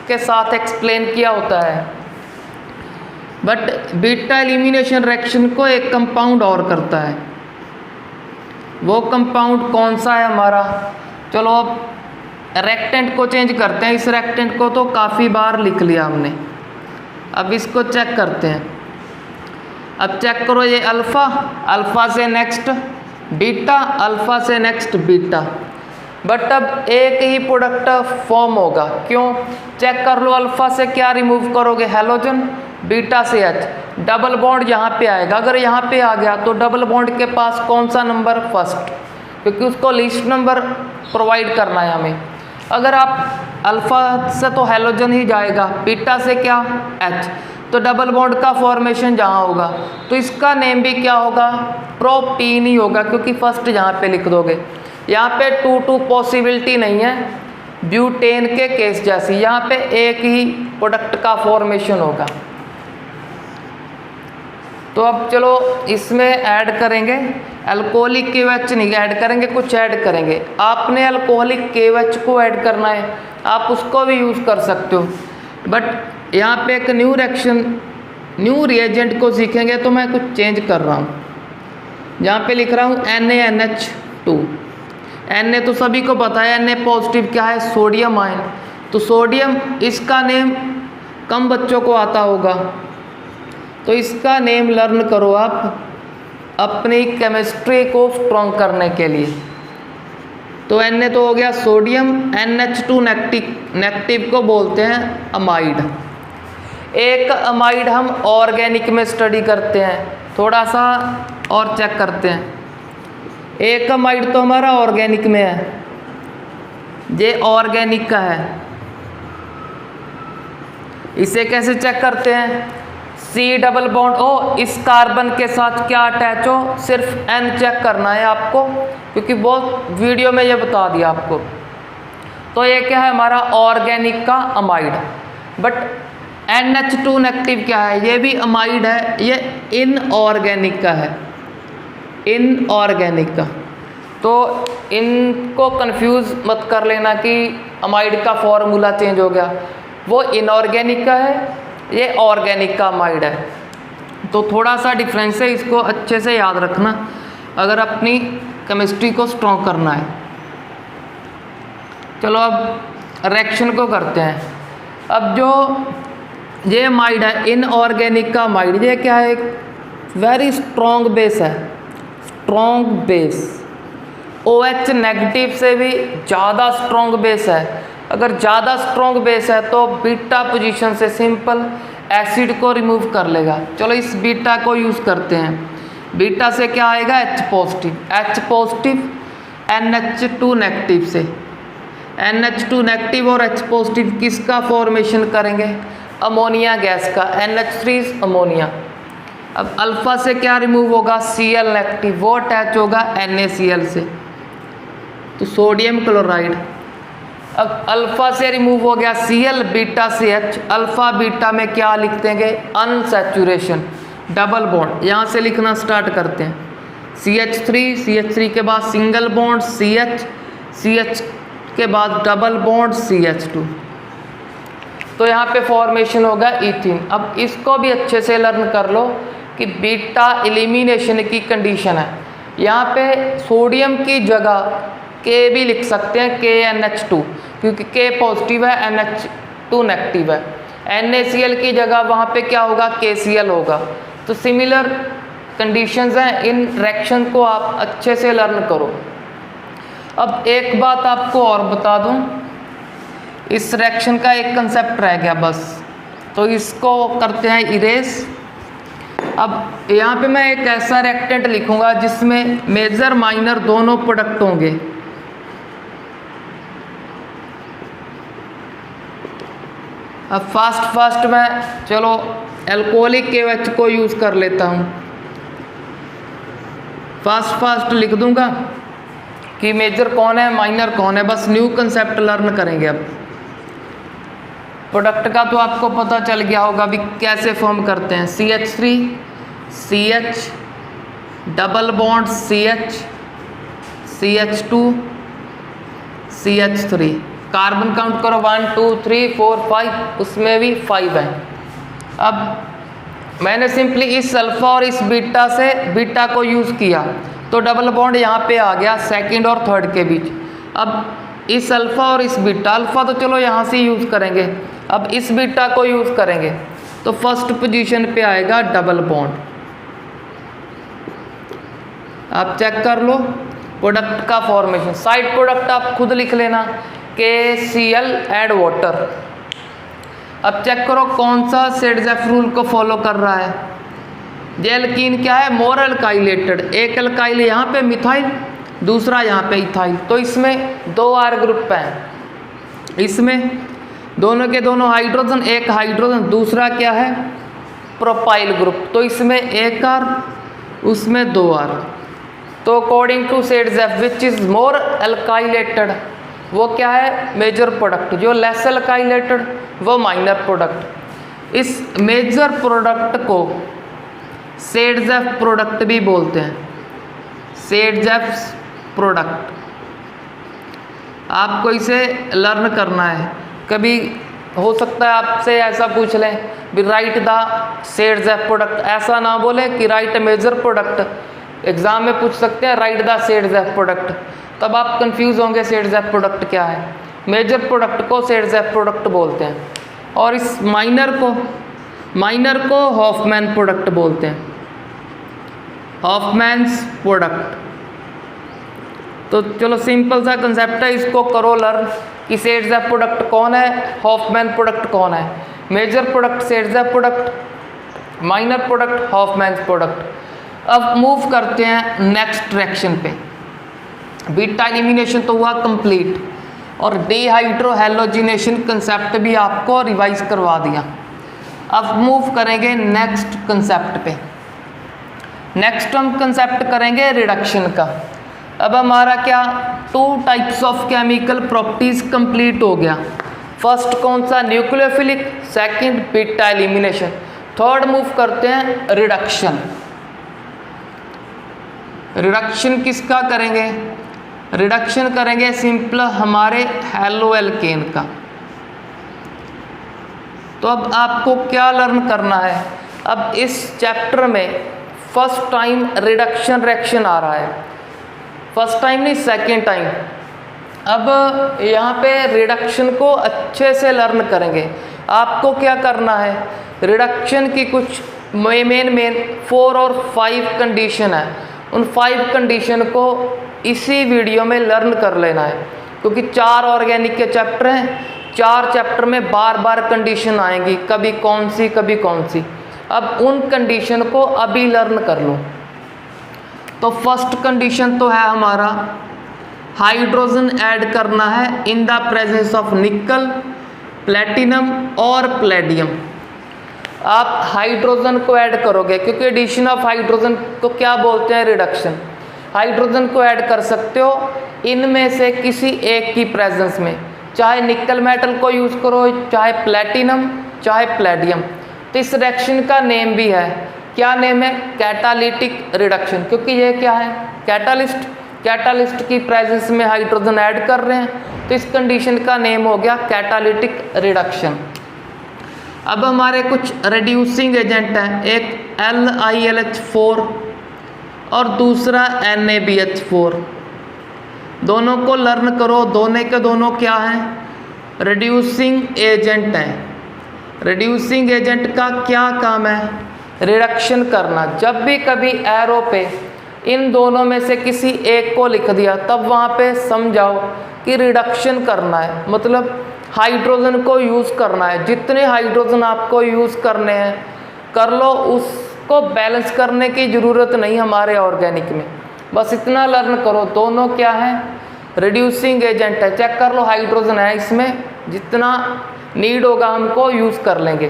के साथ एक्सप्लेन किया होता है, बट बीटा एलिमिनेशन रिएक्शन को एक कंपाउंड और करता है। वो कंपाउंड कौन सा है हमारा, चलो अब रेक्टेंट को चेंज करते हैं। इस रेक्टेंट को तो काफ़ी बार लिख लिया हमने, अब इसको चेक करते हैं। अब चेक करो, ये अल्फ़ा, अल्फ़ा से नेक्स्ट बीटा, अल्फ़ा से नेक्स्ट बीटा, बट अब एक ही प्रोडक्ट फॉर्म होगा। क्यों, चेक कर लो, अल्फ़ा से क्या रिमूव करोगे, हेलोजन, बीटा से H, डबल बॉन्ड यहाँ पे आएगा। अगर यहाँ पे आ गया तो डबल बॉन्ड के पास कौन सा नंबर, फर्स्ट, क्योंकि उसको लीस्ट नंबर प्रोवाइड करना है हमें। अगर आप अल्फ़ा से तो हेलोजन ही जाएगा, बीटा से क्या H, तो डबल बॉन्ड का फॉर्मेशन जहाँ होगा तो इसका नेम भी क्या होगा, प्रोपीन ही होगा, क्योंकि फर्स्ट यहाँ पे लिख दोगे। यहाँ पे 2 पॉसिबिलिटी नहीं है, ब्यूटेन के केस जैसी, यहाँ पे एक ही प्रोडक्ट का फॉर्मेशन होगा। तो अब चलो इसमें ऐड करेंगे, अल्कोहलिक KOH नहीं ऐड करेंगे, कुछ ऐड करेंगे। आपने अल्कोहलिक KOH को ऐड करना है, आप उसको भी यूज़ कर सकते हो, बट यहाँ पे एक न्यू रिएक्शन, न्यू रिएजेंट को सीखेंगे तो मैं कुछ चेंज कर रहा हूँ। यहाँ पे लिख रहा हूँ NaNH2। Na तो सभी को पता है, Na पॉजिटिव क्या है, सोडियम आयन। तो सोडियम, इसका नेम कम बच्चों को आता होगा, तो इसका नेम लर्न करो आप अपनी केमिस्ट्री को स्ट्रॉन्ग करने के लिए। तो Na तो हो गया सोडियम, NH2 नेगेटिव को बोलते हैं अमाइड। एक अमाइड हम ऑर्गेनिक में स्टडी करते हैं, थोड़ा सा और चेक करते हैं। एक अमाइड तो हमारा ऑर्गेनिक में है, ये ऑर्गेनिक का है। इसे कैसे चेक करते हैं, C डबल बॉन्ड O, इस कार्बन के साथ क्या अटैच हो, सिर्फ N चेक करना है आपको, क्योंकि बहुत वीडियो में ये बता दिया आपको। तो ये क्या है हमारा ऑर्गेनिक का अमाइड। बट NH2 नेगेटिव क्या है, ये भी अमाइड है, ये इनऑर्गेनिक का है, इनऑर्गेनिक का। तो इनको कंफ्यूज मत कर लेना कि अमाइड का फॉर्मूला चेंज हो गया, वो इनऑर्गेनिक का है, ये ऑर्गेनिक का अमाइड है। तो थोड़ा सा डिफरेंस है, इसको अच्छे से याद रखना अगर अपनी केमिस्ट्री को स्ट्रॉन्ग करना है। चलो अब रिएक्शन को करते हैं। अब जो ये अमाइड है, इनऑर्गेनिक का अमाइड, ये क्या है, वेरी स्ट्रॉन्ग बेस है, स्ट्रॉन्ग बेस। OH नेगेटिव से भी ज़्यादा स्ट्रॉन्ग बेस है। अगर ज़्यादा स्ट्रॉन्ग बेस है तो बीटा पोजीशन से सिंपल एसिड को रिमूव कर लेगा। चलो इस बीटा को यूज़ करते हैं। बीटा से क्या आएगा, H positive, H positive NH2 negative से, NH2 नेगेटिव और H पॉजिटिव किसका फॉर्मेशन करेंगे, अमोनिया गैस का, NH3 अमोनिया। अब अल्फा से क्या रिमूव होगा, Cl नेगेटिव, वो अटैच होगा NaCl से, तो सोडियम क्लोराइड। अब अल्फा से रिमूव हो गया Cl, बीटा से H, अल्फा बीटा में क्या लिख देंगे, अनसैचुरेशन, डबल बॉन्ड। यहाँ से लिखना स्टार्ट करते हैं, CH3 के बाद सिंगल बॉन्ड CH के बाद डबल बॉन्ड CH2, तो यहाँ पे फॉर्मेशन होगा इथीन। अब इसको भी अच्छे से लर्न कर लो कि बीटा एलिमिनेशन की कंडीशन है। यहाँ पे सोडियम की जगह K भी लिख सकते हैं, KNH2, क्योंकि K पॉजिटिव है, NH2 नेगेटिव है। NaCl की जगह वहाँ पे क्या होगा, KCl होगा। तो सिमिलर कंडीशंस हैं, इन रिएक्शन को आप अच्छे से लर्न करो। अब एक बात आपको और बता दूं, इस रिएक्शन का एक कंसेप्ट रह गया बस, तो इसको करते हैं इरेज। अब यहाँ पे मैं एक ऐसा रिएक्टेंट लिखूंगा जिसमें मेजर माइनर दोनों प्रोडक्ट होंगे। अब फास्ट मैं चलो अल्कोहलिक KOH को यूज़ कर लेता हूँ। फास्ट लिख दूंगा कि मेजर कौन है, माइनर कौन है, बस न्यू कंसेप्ट लर्न करेंगे। अब प्रोडक्ट का तो आपको पता चल गया होगा भी कैसे फॉर्म करते हैं, CH3 CH double bond CH CH2 CH3, carbon count करो 1 2 3 4 5, उसमें भी 5 है। अब मैंने सिंपली इस अल्फा और इस बीटा से बीटा को यूज़ किया, तो डबल बॉन्ड यहाँ पे आ गया सेकंड और थर्ड के बीच। अब इस अल्फा और इस बीटा, अल्फा तो चलो यहाँ से यूज़ करेंगे, अब इस बीटा को यूज़ करेंगे, तो फर्स्ट पोजीशन पे आएगा डबल बॉन्ड। आप चेक कर लो प्रोडक्ट का फॉर्मेशन, साइड प्रोडक्ट आप खुद लिख लेना, KCl एड वाटर। अब चेक करो कौन सा सेडजेफ रूल को फॉलो कर रहा है। ये एल्कीन क्या है, मोर अल्काइलेटेड, एक अल्काइल यहाँ पे मिथाइल, दूसरा यहाँ पे इथाइल, तो इसमें 2 R ग्रुप हैं। इसमें दोनों के दोनों हाइड्रोजन, एक हाइड्रोजन, दूसरा क्या है प्रोपाइल ग्रुप, तो इसमें 1 R, उसमें 2 R। तो according to Saytzeff which is more alkylated, वो क्या है मेजर प्रोडक्ट, जो लेस अल्काइलेटेड वो माइनर प्रोडक्ट। इस मेजर प्रोडक्ट को सेडजेफ प्रोडक्ट भी बोलते हैं, सेडजेफ प्रोडक्ट। आपको इसे लर्न करना है। कभी हो सकता है आपसे ऐसा पूछ लें भी राइट द सेडजेफ प्रोडक्ट, ऐसा ना बोले कि राइट मेजर प्रोडक्ट। एग्जाम में पूछ सकते हैं राइट द सेडजेफ प्रोडक्ट, तब आप कंफ्यूज होंगे सेडजेफ प्रोडक्ट क्या है। मेजर प्रोडक्ट को सेडजेफ प्रोडक्ट बोलते हैं, और इस माइनर को हॉफमैन प्रोडक्ट बोलते हैं, हॉफमैन्स प्रोडक्ट। तो चलो सिंपल सा कंसेप्ट है, इसको करो लर्न कि सेडजेफ प्रोडक्ट कौन है, हॉफमैन प्रोडक्ट कौन है। Major product Saytzeff product, minor product Hofmann's product. अब मूव करते हैं नेक्स्ट रिएक्शन पे। बीटा एलिमिनेशन तो हुआ कंप्लीट, और डिहाइड्रोहेलोजिनेशन कंसेप्ट भी आपको रिवाइज करवा दिया। अब मूव करेंगे नेक्स्ट कंसेप्ट पे। नेक्स्ट हम कंसेप्ट करेंगे रिडक्शन का। अब हमारा क्या 2 types of chemical properties complete हो गया। फर्स्ट कौन सा, nucleophilic, second beta elimination. Third move करते हैं रिडक्शन। रिडक्शन किसका करेंगे, रिडक्शन करेंगे सिंपल हमारे हेलो एल्केन का। तो अब आपको क्या लर्न करना है, अब इस चैप्टर में फर्स्ट टाइम रिडक्शन रिएक्शन आ रहा है, फर्स्ट टाइम नहीं सेकेंड टाइम। अब यहाँ पे रिडक्शन को अच्छे से लर्न करेंगे। आपको क्या करना है, रिडक्शन की कुछ मेन 4 और 5 कंडीशन है, उन 5 कंडीशन को इसी वीडियो में लर्न कर लेना है, क्योंकि 4 ऑर्गेनिक के चैप्टर हैं, 4 चैप्टर में बार बार कंडीशन आएंगी, कभी कौन सी कभी कौन सी। अब उन कंडीशन को अभी लर्न कर लो। तो फर्स्ट कंडीशन तो है हमारा हाइड्रोजन ऐड करना है इन द प्रेजेंस ऑफ निकल, प्लेटिनम और प्लेडियम। आप हाइड्रोजन को ऐड करोगे, क्योंकि एडिशन ऑफ हाइड्रोजन को क्या बोलते हैं, रिडक्शन। हाइड्रोजन को ऐड कर सकते हो इनमें से किसी एक की प्रेजेंस में, चाहे निकल मेटल को यूज़ करो, चाहे प्लेटिनम, चाहे प्लेडियम। तो इस रिएक्शन का नेम भी है, क्या नेम है, कैटालिटिक रिडक्शन, क्योंकि ये क्या है, कैटालिस्ट। कैटालिस्ट की प्रेजेंस में हाइड्रोजन ऐड कर रहे हैं, तो इस कंडीशन का नेम हो गया कैटालिटिक रिडक्शन। अब हमारे कुछ रिड्यूसिंग एजेंट हैं, एक LiLH4 और दूसरा NaBH4। दोनों को लर्न करो, दोनों के दोनों क्या हैं, रिड्यूसिंग एजेंट हैं। रिड्यूसिंग एजेंट का क्या काम है, रिडक्शन करना। जब भी कभी एरो पे इन दोनों में से किसी एक को लिख दिया, तब वहाँ पे समझाओ कि रिडक्शन करना है, मतलब हाइड्रोजन को यूज़ करना है। जितने हाइड्रोजन आपको यूज़ करने हैं कर लो, उसको बैलेंस करने की ज़रूरत नहीं हमारे ऑर्गेनिक में, बस इतना लर्न करो। दोनों क्या है, रिड्यूसिंग एजेंट है। चेक कर लो हाइड्रोजन है इसमें, जितना नीड होगा हमको यूज़ कर लेंगे।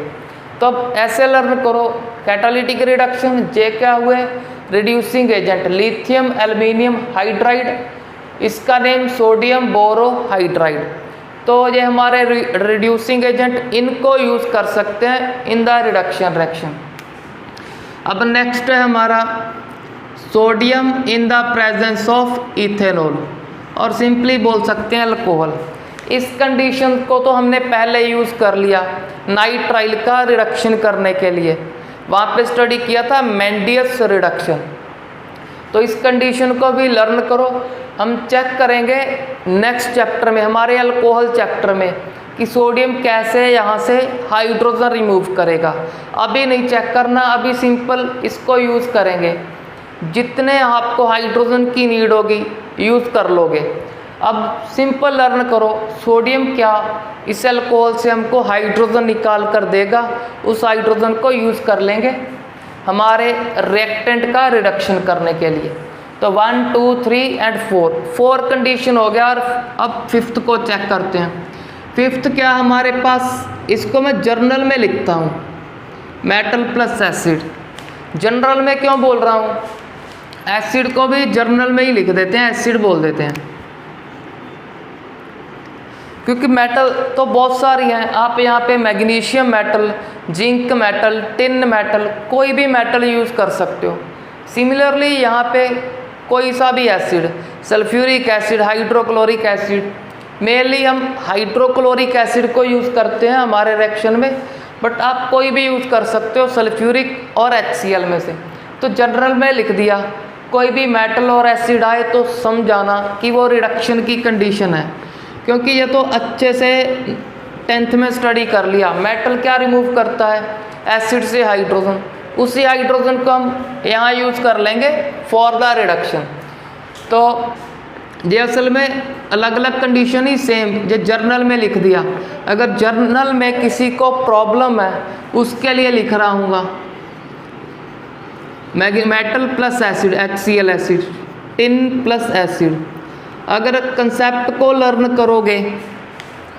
तो अब ऐसे लर्न करो, कैटालिटिक रिडक्शन, जे क्या हुए, reducing agent, lithium aluminium hydride, इसका नेम सोडियम बोरोहाइड्राइड। तो ये हमारे रिड्यूसिंग एजेंट, इनको यूज़ कर सकते हैं इन द रिडक्शन रिएक्शन। अब नेक्स्ट है हमारा sodium in the presence of ethanol, और सिंपली बोल सकते हैं अल्कोहल। इस कंडीशन को तो हमने पहले यूज़ कर लिया नाइट्राइल का रिडक्शन करने के लिए, वहाँ पे स्टडी किया था मेंडियस रिडक्शन। तो इस कंडीशन को भी लर्न करो। हम चेक करेंगे नेक्स्ट चैप्टर में, हमारे अल्कोहल चैप्टर में, कि सोडियम कैसे यहाँ से हाइड्रोजन रिमूव करेगा। अभी नहीं चेक करना, अभी सिंपल इसको यूज़ करेंगे। जितने आपको हाइड्रोजन की नीड होगी यूज़ कर लोगे। अब सिंपल लर्न करो, सोडियम क्या इस अल्कोहल से हमको हाइड्रोजन निकाल कर देगा, उस हाइड्रोजन को यूज़ कर लेंगे हमारे रिएक्टेंट का रिडक्शन करने के लिए। तो 1 2 3 एंड 4 कंडीशन हो गया। और अब फिफ्थ को चेक करते हैं। फिफ्थ क्या हमारे पास, इसको मैं जर्नल में लिखता हूँ, मेटल प्लस एसिड। जनरल में क्यों बोल रहा हूँ, एसिड को भी जर्नल में ही लिख देते हैं, एसिड बोल देते हैं। क्योंकि मेटल तो बहुत सारी हैं, आप यहाँ पे magnesium metal, zinc metal, tin metal, कोई भी मेटल यूज़ कर सकते हो। सिमिलरली यहाँ पे कोई सा भी acid, sulphuric acid, hydrochloric acid, mainly हम हाइड्रोक्लोरिक एसिड को यूज़ करते हैं हमारे रिएक्शन में, बट आप कोई भी यूज़ कर सकते हो सल्फ्यूरिक और HCl में से। तो जनरल में लिख दिया, कोई भी मेटल और एसिड आए तो समझाना कि वो रिडक्शन की कंडीशन है, क्योंकि ये तो अच्छे से 10th में स्टडी कर लिया। मेटल क्या रिमूव करता है, एसिड से हाइड्रोजन, उसी हाइड्रोजन को हम यहाँ यूज़ कर लेंगे फॉर द रिडक्शन। तो ये असल में अलग अलग कंडीशन ही सेम, जो जर्नल में लिख दिया। अगर जर्नल में किसी को प्रॉब्लम है उसके लिए लिख रहा हूँगा metal plus acid, HCl acid, tin plus acid. अगर कंसेप्ट को लर्न करोगे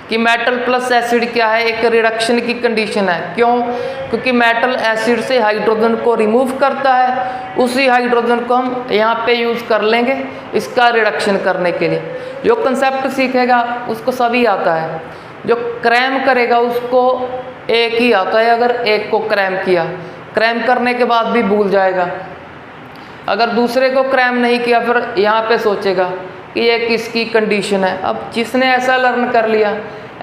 कि मेटल प्लस एसिड क्या है, एक रिडक्शन की कंडीशन है। क्यों? क्योंकि मेटल एसिड से हाइड्रोजन को रिमूव करता है, उसी हाइड्रोजन को हम यहाँ पे यूज़ कर लेंगे इसका रिडक्शन करने के लिए। जो कंसेप्ट सीखेगा उसको सभी आता है, जो क्रैम करेगा उसको एक ही आता है। अगर एक को क्रैम किया, क्रैम करने के बाद भी भूल जाएगा। अगर दूसरे को क्रैम नहीं किया फिर यहाँ पे सोचेगा कि ये किसकी कंडीशन है। अब जिसने ऐसा लर्न कर लिया,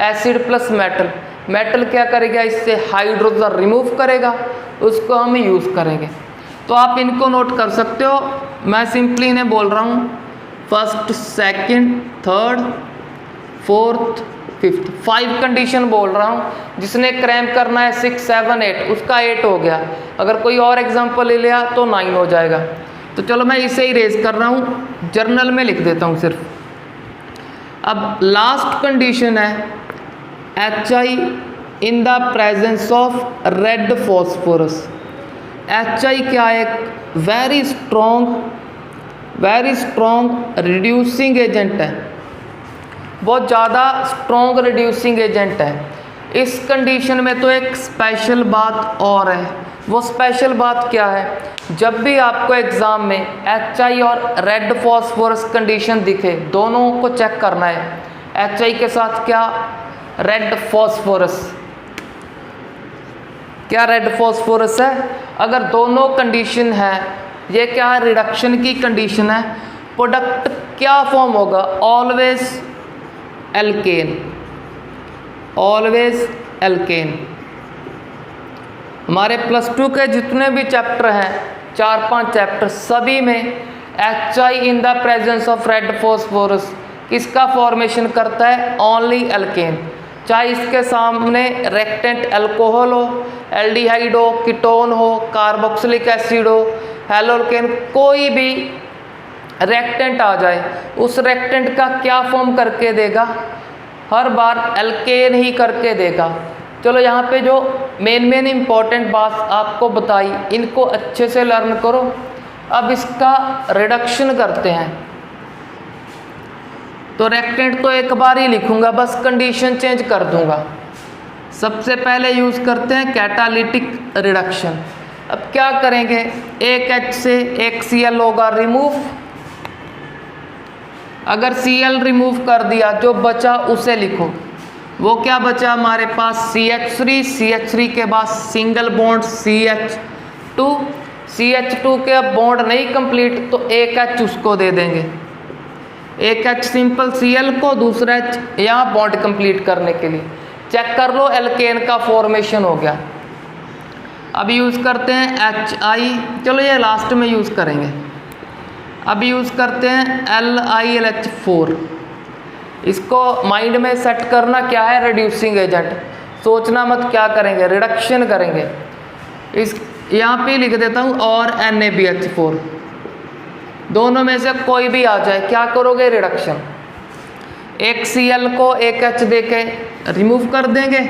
एसिड प्लस मेटल, मेटल क्या करेगा, इससे हाइड्रोजन रिमूव करेगा, उसको हम यूज़ करेंगे। तो आप इनको नोट कर सकते हो। मैं सिंपली इन्हें बोल रहा हूँ first, second, third, fourth, fifth, 5 condition बोल रहा हूँ। जिसने क्रैम करना है 6, 7, 8, उसका 8 हो गया। अगर कोई और एग्जाम्पल ले लिया तो 9 हो जाएगा। तो चलो मैं इसे ही रेज कर रहा हूँ, जर्नल में लिख देता हूँ सिर्फ। अब लास्ट कंडीशन है HI in the presence of red phosphorus. HI क्या है? एक वेरी स्ट्रॉन्ग रिड्यूसिंग एजेंट है, बहुत ज़्यादा स्ट्रॉन्ग रिड्यूसिंग एजेंट है। इस कंडीशन में तो एक स्पेशल बात और है। वो स्पेशल बात क्या है? जब भी आपको एग्ज़ाम में HI और रेड फॉस्फोरस कंडीशन दिखे, दोनों को चेक करना है। HI के साथ क्या? Red phosphorus. क्या रेड फॉस्फोरस है? अगर दोनों कंडीशन है, ये क्या है? रिडक्शन की कंडीशन है। प्रोडक्ट क्या फॉर्म होगा? Always alkane, always alkane. हमारे +2 के जितने भी चैप्टर हैं, 4-5 चैप्टर, सभी में HI in the presence of red phosphorus किसका फॉर्मेशन करता है? Only alkane. चाहे इसके सामने रेक्टेंट अल्कोहल हो, एल्डिहाइड हो, कीटोन हो, कार्बोक्सिलिक एसिड हो, हेलोल्केन, कोई भी रेक्टेंट आ जाए, उस रेक्टेंट का क्या फॉर्म करके देगा? हर बार एल्केन ही करके देगा। चलो यहाँ पे जो मेन इम्पॉर्टेंट बात आपको बताई, इनको अच्छे से लर्न करो। अब इसका रिडक्शन करते हैं। तो रेक्टेंट तो एक बार ही लिखूंगा, बस कंडीशन चेंज कर दूंगा। सबसे पहले यूज़ करते हैं कैटालिटिक रिडक्शन। अब क्या करेंगे? एक H से एक Cl होगा रिमूव। अगर Cl रिमूव कर दिया, जो बचा उसे लिखो। वो क्या बचा हमारे पास? CH3 के बाद सिंगल बॉन्ड CH2। CH2 के अब बॉन्ड नहीं कंप्लीट तो एक H उसको दे देंगे, एक H सिंपल Cl को, दूसरा H यहाँ बॉन्ड कंप्लीट करने के लिए। चेक कर लो, एल्केन का फॉर्मेशन हो गया। अब यूज़ करते हैं HI, चलो ये लास्ट में यूज़ करेंगे। अब यूज़ करते हैं LiLH4। इसको माइंड में सेट करना क्या है? Reducing agent. सोचना मत क्या करेंगे, रिडक्शन करेंगे। इस यहाँ पे लिख देता हूँ और NaBH4, दोनों में से कोई भी आ जाए, क्या करोगे? रिडक्शन। एक Cl को एक H दे के रिमूव कर देंगे,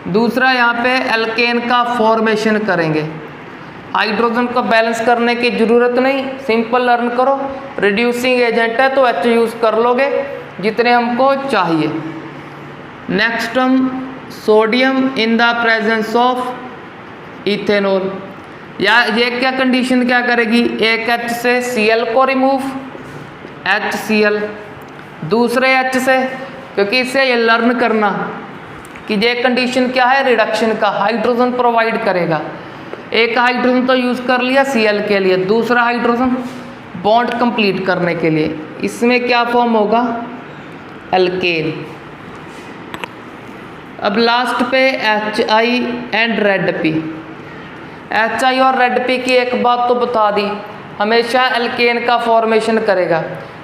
दूसरा यहाँ पे एल्केन का फॉर्मेशन करेंगे। हाइड्रोजन को बैलेंस करने की ज़रूरत नहीं, सिंपल लर्न करो। रिड्यूसिंग एजेंट है तो H यूज़ कर लोगे जितने हमको चाहिए। नेक्स्ट हम sodium in the presence of ethanol. या ये क्या कंडीशन क्या करेगी? एक H से Cl को रिमूव, HCl, दूसरे H से, क्योंकि इससे ये लर्न करना कि ये कंडीशन क्या है, रिडक्शन का, हाइड्रोजन प्रोवाइड करेगा। एक हाइड्रोजन तो यूज़ कर लिया Cl के लिए, दूसरा हाइड्रोजन बॉन्ड कंप्लीट करने के लिए, इसमें क्या फॉर्म होगा, एल्केन। अब लास्ट पे HI and red P। HI और रेड P की एक बात तो बता दी, हमेशा एल्केन का फॉर्मेशन करेगा।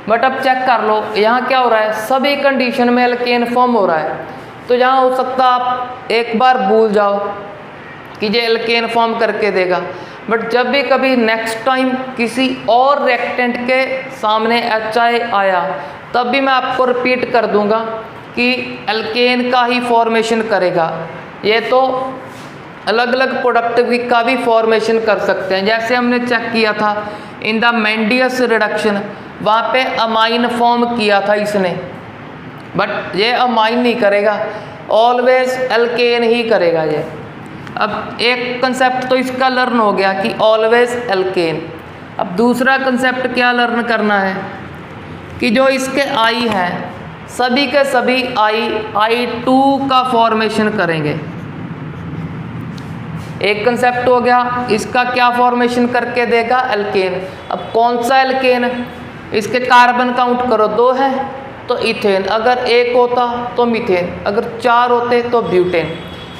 बट अब चेक कर लो यहाँ क्या हो रहा है, सभी कंडीशन में एल्केन फॉर्म हो रहा है। तो यहाँ हो सकता आप एक बार भूल जाओ कि ये एल्केन फॉर्म करके देगा, बट जब भी कभी नेक्स्ट टाइम किसी और रिएक्टेंट के सामने HI आया तब भी मैं आपको रिपीट कर दूंगा कि एल्केन का ही फॉर्मेशन करेगा। ये तो अलग अलग प्रोडक्ट का भी फॉर्मेशन कर सकते हैं। जैसे हमने चेक किया था इन द मेंडियस रिडक्शन, वहाँ पे अमाइन फॉर्म किया था इसने, बट ये अमाइन नहीं करेगा, ऑलवेज एल्केन ही करेगा ये। अब एक कंसेप्ट तो इसका लर्न हो गया कि ऑलवेज एल्केन। अब दूसरा कंसेप्ट क्या लर्न करना है कि जो इसके आई हैं सभी के सभी I2 का फॉर्मेशन करेंगे। एक कंसेप्ट हो गया, इसका क्या फॉर्मेशन करके देगा, एल्केन। अब कौन सा एल्केन, इसके कार्बन काउंट करो 2 है तो इथेन, अगर 1 होता तो मीथेन, अगर 4 होते तो ब्यूटेन।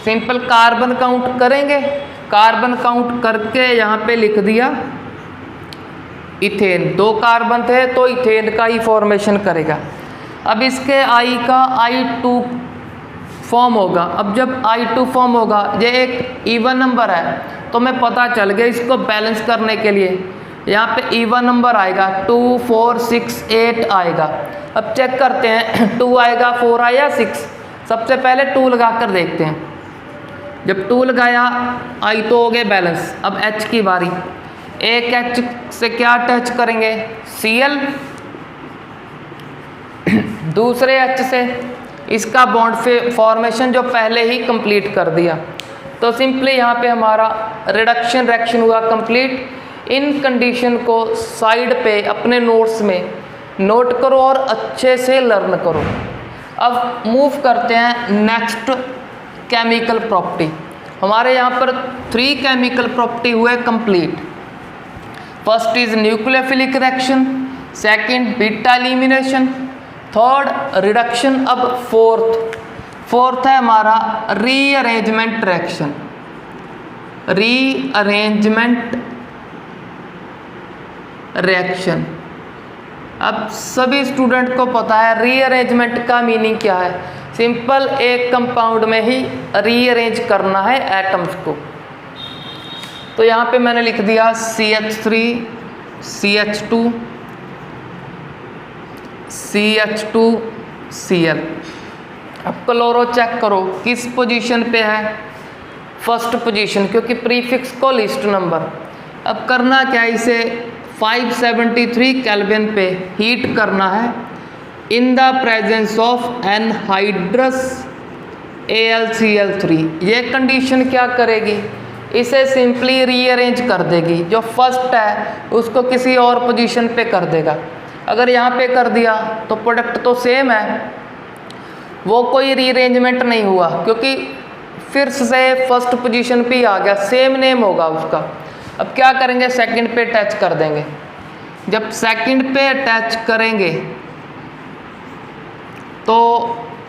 सिंपल कार्बन काउंट करेंगे, कार्बन काउंट करके यहाँ पे लिख दिया इथेन, 2 कार्बन थे तो इथेन का ही फॉर्मेशन करेगा। अब इसके I का I2 फॉर्म होगा। अब जब I2 फॉर्म होगा, ये एक इवन नंबर है तो मैं पता चल गया इसको बैलेंस करने के लिए यहाँ पे इवन नंबर आएगा, 2 4 6 8 आएगा। अब चेक करते हैं 2 आएगा, 4 आया, 6। सबसे पहले 2 लगा कर देखते हैं। जब 2 लगाया I तो हो गए बैलेंस। अब H की बारी, एक H से क्या अटैच करेंगे, Cl, दूसरे H से इसका बॉन्ड फॉर्मेशन जो पहले ही कंप्लीट कर दिया। तो सिंपली यहाँ पे हमारा रिडक्शन रिएक्शन हुआ कंप्लीट। इन कंडीशन को साइड पे अपने नोट्स में नोट करो और अच्छे से लर्न करो। अब मूव करते हैं नेक्स्ट केमिकल प्रॉपर्टी। हमारे यहाँ पर 3 केमिकल प्रॉपर्टी हुए complete. First is nucleophilic reaction, second beta elimination, third reduction. अब फोर्थ है हमारा रीअरेंजमेंट रिएक्शन। रीअरेंजमेंट रिएक्शन, अब सभी स्टूडेंट को पता है रीअरेंजमेंट का मीनिंग क्या है। सिंपल एक कंपाउंड में ही रीअरेंज करना है एटम्स को। तो यहाँ पे मैंने लिख दिया CH3 CH2 CH2 Cl। अब क्लोरो चेक करो किस पोजीशन पे है, फर्स्ट पोजीशन, क्योंकि प्रीफिक्स को लिस्ट नंबर। अब करना क्या है, इसे 573 केल्विन पे हीट करना है इन the presence of anhydrous AlCl3। ये कंडीशन क्या करेगी, इसे सिंपली रीअरेंज कर देगी। जो फर्स्ट है उसको किसी और पोजीशन पे कर देगा। अगर यहाँ पे कर दिया तो प्रोडक्ट तो सेम है, वो कोई रीअरेंजमेंट नहीं हुआ क्योंकि फिर से फर्स्ट पोजीशन पे ही आ गया, सेम नेम होगा उसका। अब क्या करेंगे, सेकंड पे अटैच कर देंगे। जब सेकंड पे अटैच करेंगे तो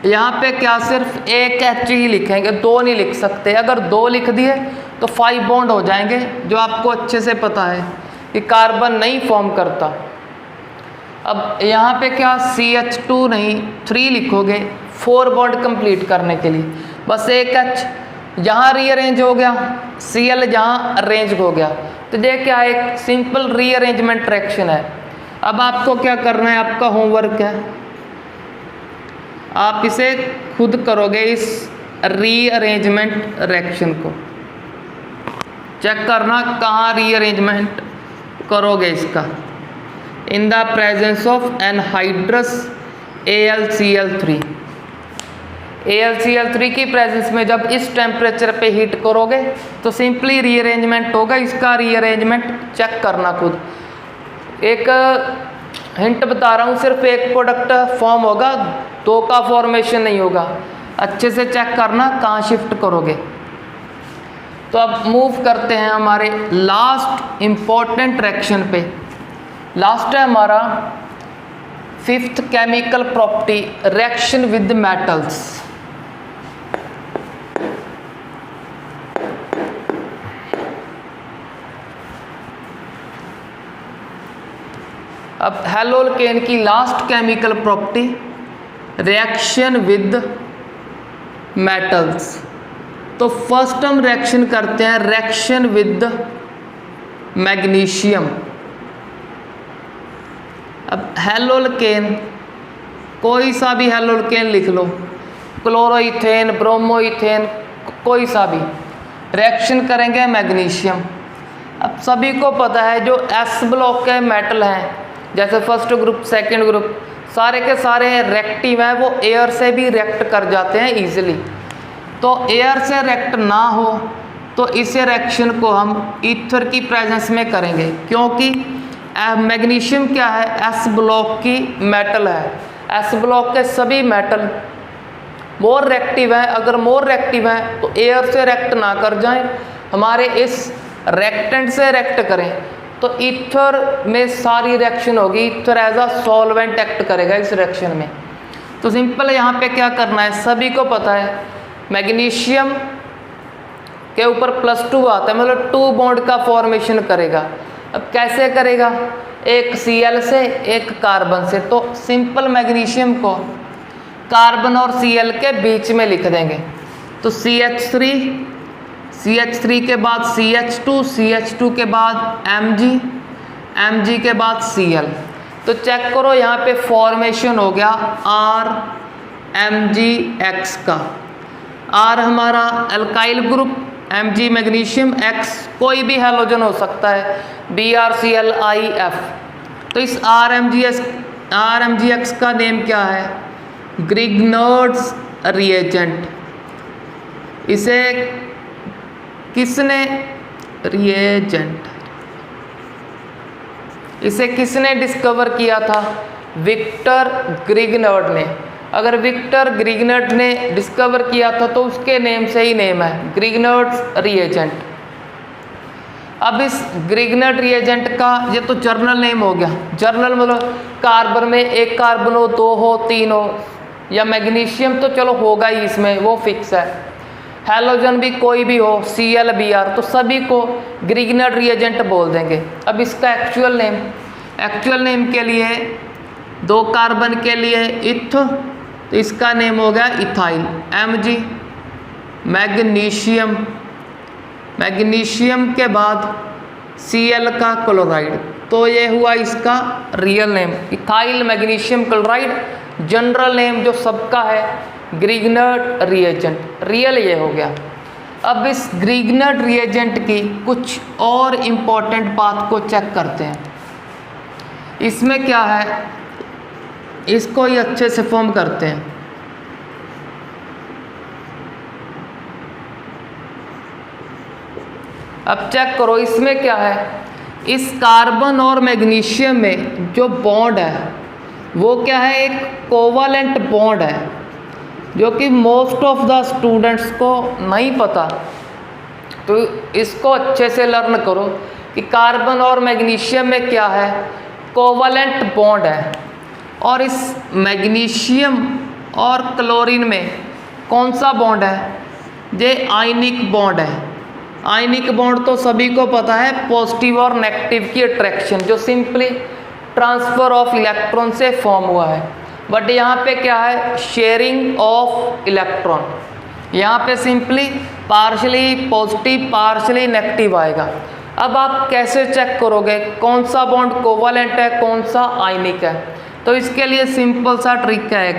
यहाँ पे क्या सिर्फ एक H ही लिखेंगे, 2 नहीं लिख सकते। अगर 2 लिख दिए तो 5 बॉन्ड हो जाएंगे, जो आपको अच्छे से पता है कि कार्बन नहीं फॉर्म करता। अब यहाँ पे क्या CH2 नहीं 3 लिखोगे 4 बॉन्ड कंप्लीट करने के लिए। बस एक H जहाँ रीअरेंज हो गया, Cl जहाँ अरेंज हो गया। तो ये क्या एक सिंपल रीअरेंजमेंट रिएक्शन है। अब आपको क्या करना है, आपका होमवर्क है, आप इसे खुद करोगे। इस रीअरेंजमेंट रिएक्शन को चेक करना कहाँ रीअरेंजमेंट करोगे इसका, इन the presence of anhydrous AlCl3। AlCl3 की प्रेजेंस में जब इस टेम्परेचर पे हीट करोगे तो सिंपली रीअरेंजमेंट होगा। इसका रीअरेंजमेंट चेक करना खुद। एक हिंट बता रहा हूँ, सिर्फ एक प्रोडक्ट फॉर्म होगा, दो का फॉर्मेशन नहीं होगा। अच्छे से चेक करना कहाँ शिफ्ट करोगे। तो अब मूव करते हैं हमारे लास्ट इम्पोर्टेंट रिएक्शन पे। लास्ट है हमारा 5th chemical property, reaction with metals. अब हैलोल्केन की last chemical property, reaction with metals. तो फर्स्ट हम रिएक्शन करते हैं रिएक्शन विद मैग्नीशियम। अब हैलोल्केन, कोई सा भी हैलोल्केन लिख लो, क्लोरोइथेन, ब्रोमोइथेन, कोई सा भी, रिएक्शन करेंगे मैग्नीशियम। अब सभी को पता है जो एस ब्लॉक के मेटल हैं, जैसे फर्स्ट ग्रुप, सेकंड ग्रुप, सारे के सारे रिएक्टिव हैं, वो एयर से भी रिएक्ट कर जाते हैं इजीली। तो एयर से रिएक्ट ना हो तो इस रिएक्शन को हम ईथर की प्रेजेंस में करेंगे, क्योंकि मैग्नीशियम क्या है, एस ब्लॉक की मेटल है। एस ब्लॉक के सभी मेटल मोर रिएक्टिव हैं। अगर मोर रिएक्टिव हैं तो एयर से रिएक्ट ना कर जाएं, हमारे इस रिएक्टेंट से रिएक्ट करें, तो ईथर में सारी रिएक्शन होगी। Ether as a solvent act करेगा इस रिएक्शन में। तो सिंपल यहाँ पे क्या करना है, सभी को पता है मैग्नीशियम के ऊपर +2 आता है, मतलब 2 बॉन्ड का फॉर्मेशन करेगा। अब कैसे करेगा, एक Cl से एक कार्बन से। तो सिंपल मैग्नीशियम को कार्बन और Cl के बीच में लिख देंगे। तो CH3, CH3 के बाद CH2, CH2 के बाद Mg, Mg के बाद Cl। तो चेक करो यहाँ पे फॉर्मेशन हो गया RMgX का। R हमारा alkyl group, Mg magnesium, X कोई भी हैलोजन हो सकता है, BrClIF। तो इस RMgX का नेम क्या है, ग्रिग्नर्ड्स रिएजेंट। इसे किसने किसने डिस्कवर किया था, विक्टर ग्रिग्नर्ड ने। अगर विक्टर ग्रिग्नर्ड ने डिस्कवर किया था तो उसके नेम से ही नेम है, ग्रिग्नर्ड्स रिएजेंट। अब इस ग्रिग्नर्ड रिएजेंट का ये तो जर्नल नेम हो गया। जर्नल मतलब कार्बन में एक कार्बन हो, 2 हो, 3 हो, या मैग्नीशियम तो चलो होगा ही इसमें, वो फिक्स है। हैलोजन भी कोई भी हो, Cl, Br, तो सभी को ग्रिग्नर्ड रिएजेंट बोल देंगे। अब इसका एक्चुअल नेम के लिए 2 कार्बन के लिए इथ, तो इसका नेम हो गया इथाइल। Mg मैग्नीशियम के बाद Cl का क्लोराइड, तो ये हुआ इसका real name, ethyl magnesium chloride. General name जो सबका है ग्रिग्नर्ड रिएजेंट, रियल ये हो गया। अब इस ग्रिग्नर्ड रिएजेंट की कुछ और इम्पोर्टेंट बात को चेक करते हैं। इसमें क्या है, इसको ही अच्छे से फॉर्म करते हैं। अब चेक करो इसमें क्या है, इस कार्बन और मैग्नीशियम में जो बॉन्ड है वो क्या है, एक कोवलेंट बॉन्ड है, जो कि मोस्ट ऑफ द स्टूडेंट्स को नहीं पता। तो इसको अच्छे से लर्न करो कि कार्बन और मैग्नीशियम में क्या है, कोवलेंट बॉन्ड है। और इस मैग्नीशियम और क्लोरीन में कौन सा बॉन्ड है, ये आयनिक बॉन्ड है। आयनिक बॉन्ड तो सभी को पता है, पॉजिटिव और नेगेटिव की अट्रैक्शन, जो सिंपली ट्रांसफ़र ऑफ इलेक्ट्रॉन से फॉर्म हुआ है। बट यहाँ पे क्या है, शेयरिंग ऑफ इलेक्ट्रॉन। यहाँ पे simply partially positive partially negative आएगा। अब आप कैसे चेक करोगे कौन सा बॉन्ड कोवलेंट है, कौन सा आयनिक है? तो इसके लिए सिंपल सा ट्रिक है, एक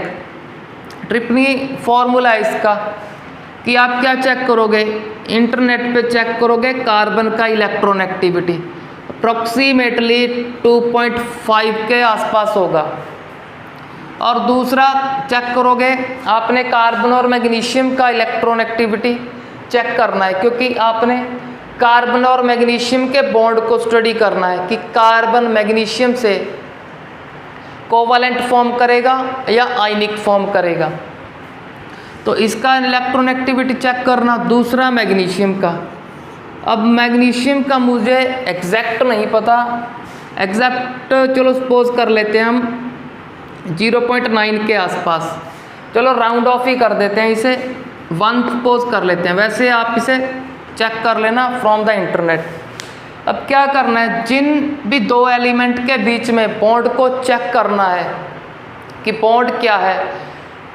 ट्रिपनी फॉर्मूला है इसका, कि आप क्या चेक करोगे, इंटरनेट पे चेक करोगे कार्बन का इलेक्ट्रोनेगेटिविटी, अप्रॉक्सीमेटली 2.5 के आसपास होगा। और दूसरा चेक करोगे, आपने कार्बन और मैग्नीशियम का इलेक्ट्रोनेगेटिविटी चेक करना है, क्योंकि आपने कार्बन और मैग्नीशियम के बॉन्ड को स्टडी करना है कि कार्बन मैग्नीशियम से कोवैलेंट फॉर्म करेगा या आयनिक फॉर्म करेगा। तो इसका इलेक्ट्रोनेगेटिविटी चेक करना। दूसरा मैग्नीशियम का। अब मैग्नीशियम का मुझे एग्जैक्ट नहीं पता, एग्जैक्ट चलो सपोज कर लेते हैं हम 0.9 के आसपास, चलो राउंड ऑफ ही कर देते हैं, इसे 1 सपोज कर लेते हैं। वैसे आप इसे चेक कर लेना फ्रॉम द इंटरनेट। अब क्या करना है, जिन भी दो एलिमेंट के बीच में बॉन्ड को चेक करना है कि बॉन्ड क्या है,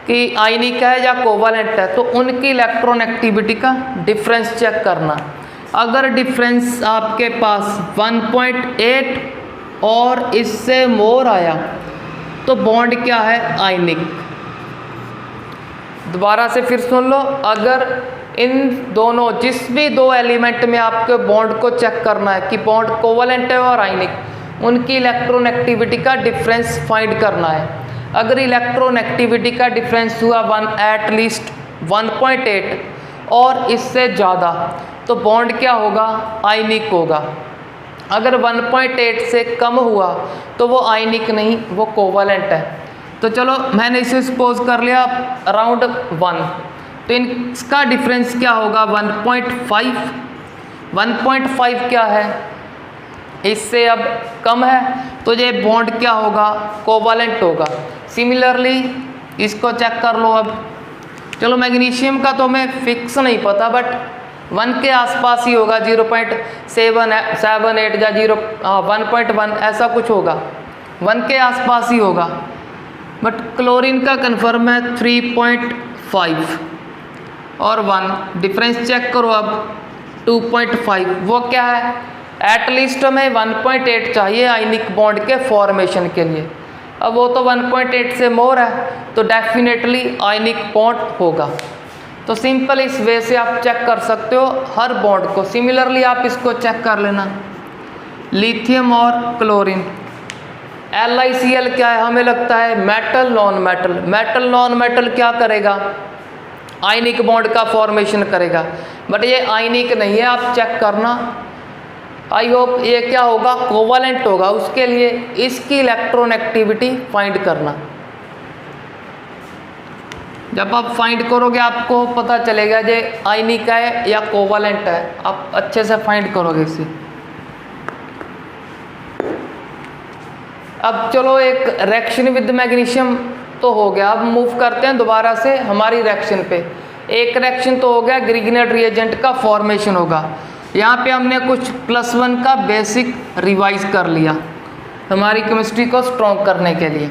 कि आयनिक है या कोवैलेंट है, तो उनकी इलेक्ट्रोनेगेटिविटी का डिफरेंस चेक करना। अगर डिफरेंस आपके पास 1.8 और इससे मोर आया तो बॉन्ड क्या है, आयनिक। दोबारा से फिर सुन लो, अगर इन दोनों जिस भी दो एलिमेंट में आपके बॉन्ड को चेक करना है कि बॉन्ड कोवैलेंट है और आयनिक, उनकी इलेक्ट्रोनेगेटिविटी का डिफरेंस फाइंड करना है। अगर इलेक्ट्रोनेगेटिविटी का डिफरेंस हुआ एट लीस्ट 1.8 और इससे ज़्यादा, तो बॉन्ड क्या होगा, आयनिक होगा। अगर 1.8 से कम हुआ तो वो आयनिक नहीं, वो कोवैलेंट है। तो चलो मैंने इसे सपोज कर लिया अराउंड 1, तो इनका डिफरेंस क्या होगा, 1.5। 1.5 क्या है, इससे अब कम है, तो ये बॉन्ड क्या होगा, कोवैलेंट होगा। सिमिलरली इसको चेक कर लो। अब चलो मैग्नीशियम का तो हमें फिक्स नहीं पता, बट 1 के आसपास ही होगा, 0.78 या 1.1 ऐसा कुछ होगा, 1 के आसपास ही होगा। बट क्लोरीन का कन्फर्म है 3.5 और 1, डिफरेंस चेक करो अब 2.5, वो क्या है, एटलीस्ट हमें 1.8 चाहिए आयनिक बॉन्ड के फॉर्मेशन के लिए। अब वो तो 1.8 से मोर है, तो डेफिनेटली आयनिक बॉन्ड होगा। तो सिंपल इस वे से आप चेक कर सकते हो हर बॉन्ड को। सिमिलरली आप इसको चेक कर लेना, लिथियम और क्लोरीन। LiCl क्या है, हमें लगता है metal non metal. Metal non metal क्या करेगा, आयनिक बॉन्ड का फॉर्मेशन करेगा, बट ये आयनिक नहीं है, आप चेक करना। आई होप ये क्या होगा, कोवैलेंट होगा। उसके लिए इसकी इलेक्ट्रोनेगेटिविटी फाइंड करना। जब आप फाइंड करोगे आपको पता चलेगा ये आयनिक है या कोवैलेंट है, आप अच्छे से फाइंड करोगे इसे। अब चलो एक रिएक्शन विद मैग्नीशियम तो हो गया, अब मूव करते हैं दोबारा से हमारी रिएक्शन पे। एक रिएक्शन तो हो गया, ग्रिग्नेट रिएजेंट का फॉर्मेशन होगा। यहाँ पे हमने कुछ +1 का बेसिक रिवाइज कर लिया हमारी केमिस्ट्री को स्ट्रॉन्ग करने के लिए।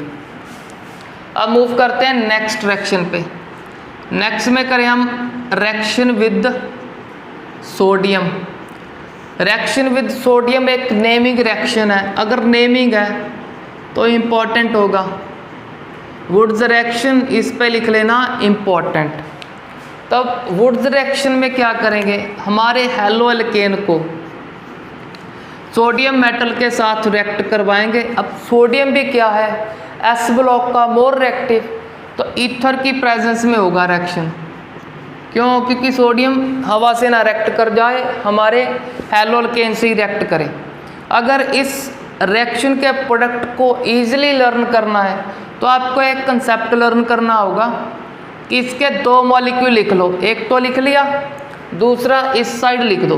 अब मूव करते हैं नेक्स्ट रिएक्शन पे। नेक्स्ट में करें हम reaction with sodium. Reaction with sodium एक नेमिंग रिएक्शन है। अगर नेमिंग है तो इम्पॉर्टेंट होगा। वुड्स रिएक्शन इस पे लिख लेना इम्पॉर्टेंट। तब वुड्स रिएक्शन में क्या करेंगे, हमारे हेलो एल्केन को सोडियम मेटल के साथ रिएक्ट करवाएंगे। अब सोडियम भी क्या है, एस ब्लॉक का, मोर रिएक्टिव, तो ईथर की प्रेजेंस में होगा रिएक्शन। क्यों, क्योंकि सोडियम हवा से ना रिएक्ट कर जाए, हमारे हेलो एल्केन से ही रिएक्ट करे। अगर इस रिएक्शन के प्रोडक्ट को ईजिली लर्न करना है तो आपको एक कंसेप्ट लर्न करना होगा कि इसके 2 मॉलिक्यूल लिख लो। एक तो लिख लिया, दूसरा इस साइड लिख दो।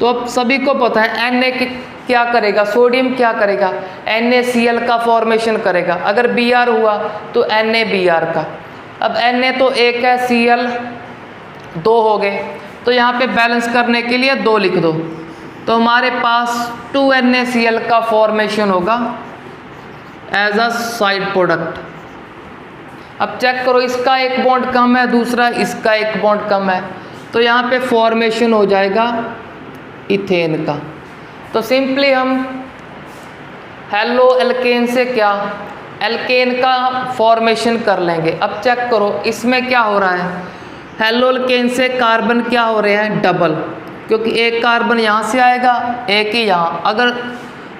तो अब सभी को पता है Na क्या करेगा, सोडियम क्या करेगा, NaCl का फॉर्मेशन करेगा। अगर Br हुआ तो NaBr का। अब Na तो एक है, Cl 2 हो गए, तो यहाँ पे बैलेंस करने के लिए 2 लिख दो, तो हमारे पास 2NaCl का फॉर्मेशन होगा एज अ साइड प्रोडक्ट। अब चेक करो, इसका एक बॉन्ड कम है, दूसरा इसका एक बॉन्ड कम है, तो यहाँ पे फॉर्मेशन हो जाएगा इथेन का। तो सिंपली हम हेलो एल्केन से क्या, एल्केन का फॉर्मेशन कर लेंगे। अब चेक करो इसमें क्या हो रहा है, हेलो एल्केन से कार्बन क्या हो रहे हैं, डबल, क्योंकि एक कार्बन यहाँ से आएगा, एक ही यहाँ। अगर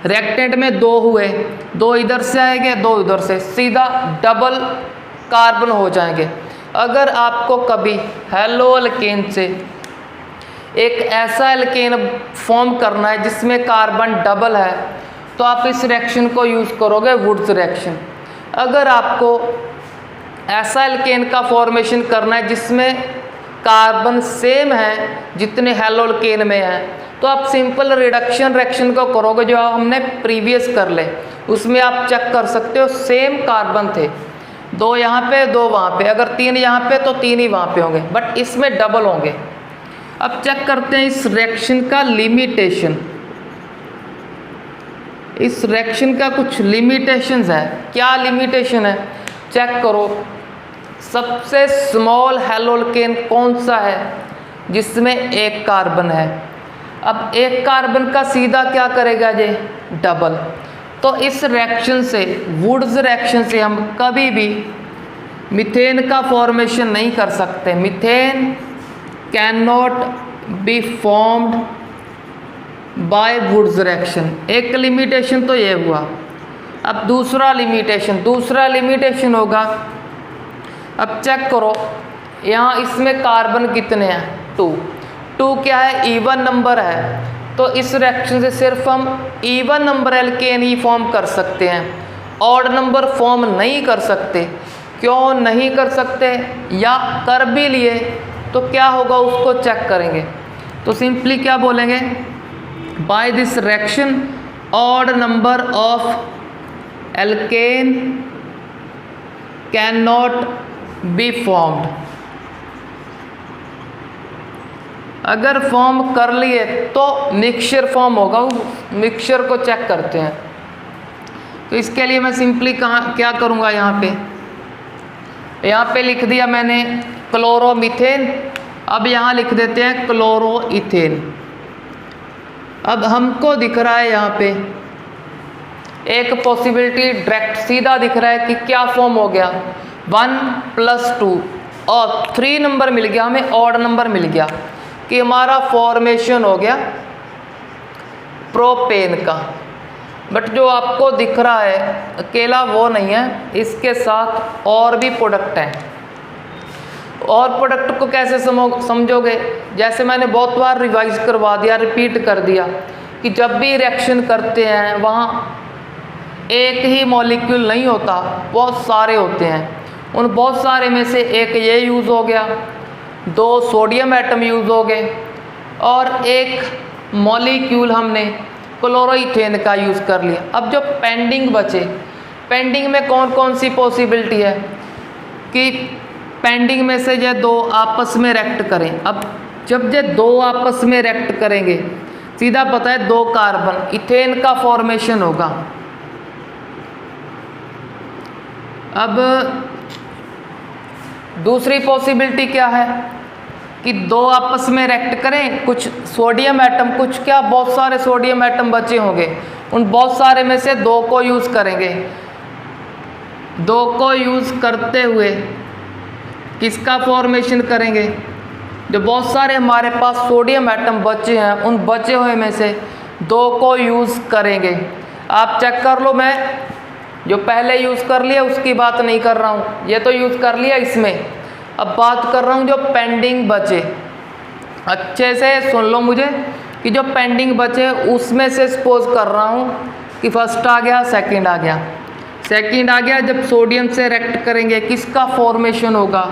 रिएक्टेंट में 2 हुए, 2 इधर से आएंगे, 2 उधर से, सीधा डबल कार्बन हो जाएंगे। अगर आपको कभी हेलो एल्केन से एक ऐसा एल्केन फॉर्म करना है जिसमें कार्बन डबल है, तो आप इस रिएक्शन को यूज़ करोगे वुड्स रिएक्शन। अगर आपको ऐसा एल्केन का फॉर्मेशन करना है जिसमें कार्बन सेम है जितने हैलोल्केन में है, तो आप सिंपल रिडक्शन रिएक्शन को करोगे जो हमने प्रीवियस कर ले। उसमें आप चेक कर सकते हो सेम कार्बन थे, 2 यहाँ पे 2 वहाँ पे, अगर 3 यहाँ पे तो 3 ही वहाँ पे होंगे, बट इसमें डबल होंगे। अब चेक करते हैं इस रिएक्शन का लिमिटेशन। इस रिएक्शन का कुछ लिमिटेशंस है। क्या लिमिटेशन है चेक करो। सबसे स्मॉल हैलोल्केन कौन सा है जिसमें 1 कार्बन है। अब 1 कार्बन का सीधा क्या करेगा ये डबल। तो इस रिएक्शन से, वुड्स रिएक्शन से हम कभी भी मीथेन का फॉर्मेशन नहीं कर सकते। Methane can not be formed by Wurtz reaction. एक लिमिटेशन तो ये हुआ। अब दूसरा लिमिटेशन होगा, अब चेक करो यहाँ इसमें कार्बन कितने हैं 2 क्या है इवन नंबर है, तो इस रिएक्शन से सिर्फ हम इवन नंबर एल्केन ही फॉर्म कर सकते हैं, ऑड नंबर फॉर्म नहीं कर सकते। क्यों नहीं कर सकते, या कर भी लिए तो क्या होगा उसको चेक करेंगे। तो सिंपली क्या बोलेंगे, by this reaction odd number of alkane can not be formed. अगर फॉर्म कर लिए तो मिक्सचर फॉर्म होगा, मिक्सचर को चेक करते हैं। तो इसके लिए मैं सिंपली क्या करूँगा, यहाँ पे लिख दिया मैंने क्लोरोमीथेन। अब यहाँ लिख देते हैं क्लोरोइथेन। अब हमको दिख रहा है यहाँ पे एक पॉसिबिलिटी डायरेक्ट सीधा दिख रहा है कि क्या फॉर्म हो गया 1+2 और 3 नंबर मिल गया, हमें ऑड नंबर मिल गया कि हमारा फॉर्मेशन हो गया प्रोपेन का। बट जो आपको दिख रहा है अकेला वो नहीं है, इसके साथ और भी प्रोडक्ट हैं। और प्रोडक्ट को कैसे समझोगे, जैसे मैंने बहुत बार रिवाइज करवा दिया, रिपीट कर दिया कि जब भी रिएक्शन करते हैं वहाँ एक ही मॉलिक्यूल नहीं होता, बहुत सारे होते हैं। उन बहुत सारे में से एक ये यूज़ हो गया, 2 सोडियम एटम यूज़ हो गए और एक मॉलिक्यूल हमने क्लोरोइथेन का यूज़ कर लिया। अब जो पेंडिंग बचे, पेंडिंग में कौन कौन सी पॉसिबिलिटी है कि पेंडिंग में से ये 2 आपस में रिएक्ट करें। अब जब ये 2 आपस में रिएक्ट करेंगे, सीधा पता है 2 कार्बन इथेन का फॉर्मेशन होगा। अब दूसरी पॉसिबिलिटी क्या है कि 2 आपस में रिएक्ट करें, कुछ सोडियम एटम, कुछ क्या बहुत सारे सोडियम एटम बचे होंगे, उन बहुत सारे में से 2 को यूज़ करेंगे। 2 को यूज़ करते हुए किसका फॉर्मेशन करेंगे, जो बहुत सारे हमारे पास सोडियम एटम बचे हैं उन बचे हुए में से 2 को यूज़ करेंगे। आप चेक कर लो, मैं जो पहले यूज़ कर लिया उसकी बात नहीं कर रहा हूँ, ये तो यूज़ कर लिया इसमें। अब बात कर रहा हूँ जो पेंडिंग बचे। अच्छे से सुन लो मुझे कि जो पेंडिंग बचे उसमें से सपोज कर रहा हूँ कि फर्स्ट आ गया, सेकंड आ गया, सेकंड आ गया। जब सोडियम से रिएक्ट करेंगे किसका फॉर्मेशन होगा,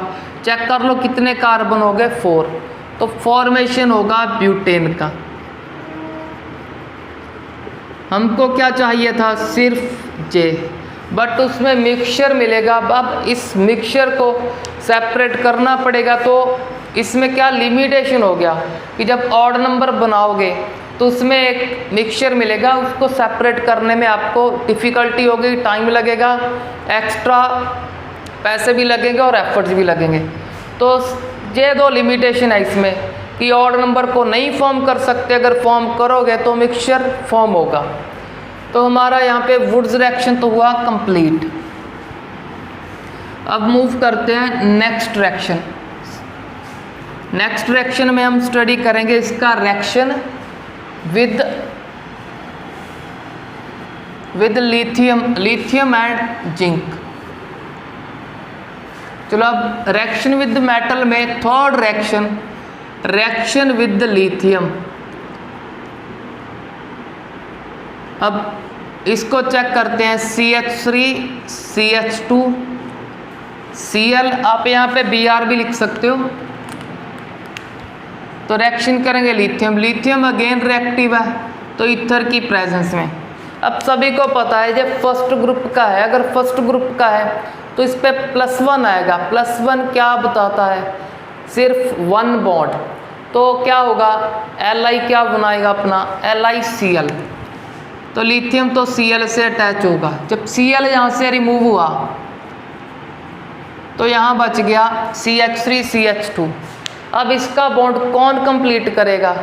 चेक कर लो कितने कार्बन हो गए 4, तो फॉर्मेशन होगा ब्यूटेन का। हमको क्या चाहिए था, सिर्फ J, बट उसमें मिक्सचर मिलेगा। अब इस मिक्सचर को सेपरेट करना पड़ेगा, तो इसमें क्या लिमिटेशन हो गया कि जब ऑड नंबर बनाओगे तो उसमें एक मिक्सचर मिलेगा, उसको सेपरेट करने में आपको डिफ़िकल्टी होगी, टाइम लगेगा, एक्स्ट्रा पैसे भी लगेंगे और एफर्ट्स भी लगेंगे। तो ये 2 लिमिटेशन है इसमें कि ऑड नंबर को नहीं फॉर्म कर सकते, अगर फॉर्म करोगे तो मिक्सचर फॉर्म होगा। तो हमारा यहाँ पे वुड्स रिएक्शन तो हुआ कंप्लीट। अब मूव करते हैं नेक्स्ट रिएक्शन। नेक्स्ट रिएक्शन में हम स्टडी करेंगे इसका reaction with lithium and zinc. चलो अब रिएक्शन विद मेटल में थर्ड रिएक्शन विद लिथियम। अब इसको चेक करते हैं CH3 CH2 Cl, आप यहाँ पे Br भी लिख सकते हो। तो रिएक्शन करेंगे लिथियम, लिथियम अगेन रिएक्टिव है तो ईथर की प्रेजेंस में। अब सभी को पता है जब फर्स्ट ग्रुप का है, अगर फर्स्ट ग्रुप का है तो इस पे +1 आएगा। +1 क्या बताता है? सिर्फ 1 बॉन्ड। तो क्या होगा? Li क्या बनाएगा अपना? LiCl। तो लिथियम तो Cl से अटैच होगा। जब Cl यहाँ से रिमूव हुआ तो यहाँ बच गया CH3 CH2। अब इसका बॉन्ड कौन कंप्लीट करेगा?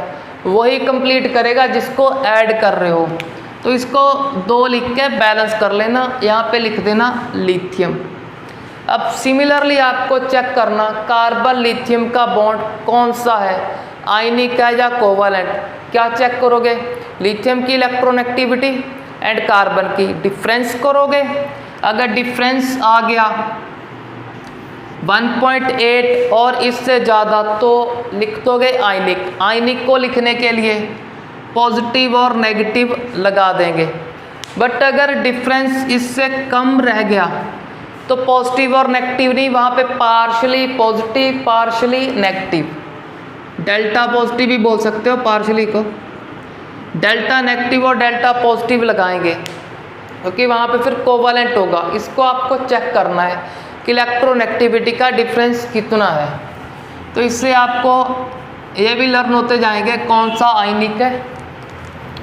वही कंप्लीट करेगा जिसको ऐड कर रहे हो। तो इसको 2 लिख के बैलेंस कर लेना, यहाँ पे लिख देना लिथियम। अब सिमिलरली आपको चेक करना कार्बन लिथियम का बॉन्ड कौन सा है, आयनिक है या कोवैलेंट। क्या चेक करोगे? लिथियम की इलेक्ट्रोनेगेटिविटी एंड कार्बन की डिफरेंस करोगे। अगर डिफरेंस आ गया 1.8 और इससे ज़्यादा तो लिख दोगे आयनिक। आयनिक को लिखने के लिए पॉजिटिव और नेगेटिव लगा देंगे। बट अगर डिफरेंस इससे कम रह गया तो पॉजिटिव और नेगेटिव नहीं, वहाँ पे partially positive partially negative, delta positive भी बोल सकते हो पार्शली को, डेल्टा नेगेटिव और डेल्टा पॉजिटिव लगाएंगे क्योंकि वहाँ पे फिर कोवैलेंट होगा। इसको आपको चेक करना है कि इलेक्ट्रोनेगेटिविटी का डिफरेंस कितना है। तो इससे आपको ये भी लर्न होते जाएंगे कौन सा आयनिक है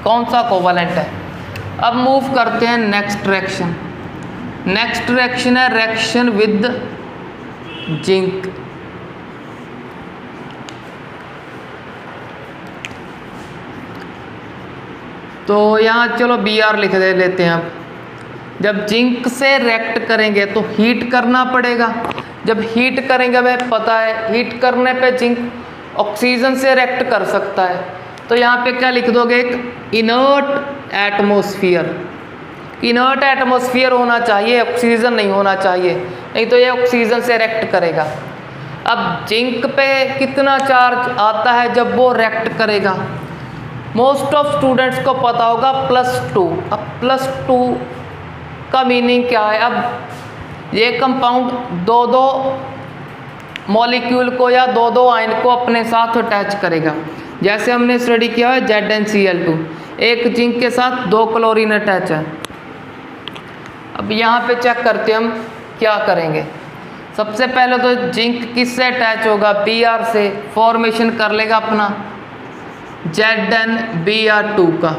कौन सा कोवैलेंट है। अब मूव करते हैं नेक्स्ट रिएक्शन। नेक्स्ट रिएक्शन है रिएक्शन विद जिंक। तो यहाँ चलो Br लिख दे लेते हैं। अब जब जिंक से रिएक्ट करेंगे तो हीट करना पड़ेगा। जब हीट करेंगे हमें पता है हीट करने पे जिंक ऑक्सीजन से रिएक्ट कर सकता है। तो यहाँ पे क्या लिख दोगे? एक इनर्ट एटमॉस्फेयर। इनर्ट एटमॉस्फेयर होना चाहिए, ऑक्सीजन नहीं होना चाहिए, नहीं तो ये ऑक्सीजन से रिएक्ट करेगा। अब जिंक पे कितना चार्ज आता है जब वो रिएक्ट करेगा? मोस्ट ऑफ स्टूडेंट्स को पता होगा +2। अब +2 का मीनिंग क्या है? अब ये कंपाउंड 2-2 मॉलिक्यूल को या 2-2 आयन को अपने साथ अटैच करेगा। जैसे हमने स्टडी किया है ZnCl2, एक जिंक के साथ 2 क्लोरीन अटैच है। अब यहाँ पे चेक करते हैं हम क्या करेंगे। सबसे पहले तो जिंक किससे अटैच होगा? Br से। फॉर्मेशन कर लेगा अपना ZnBr2 का।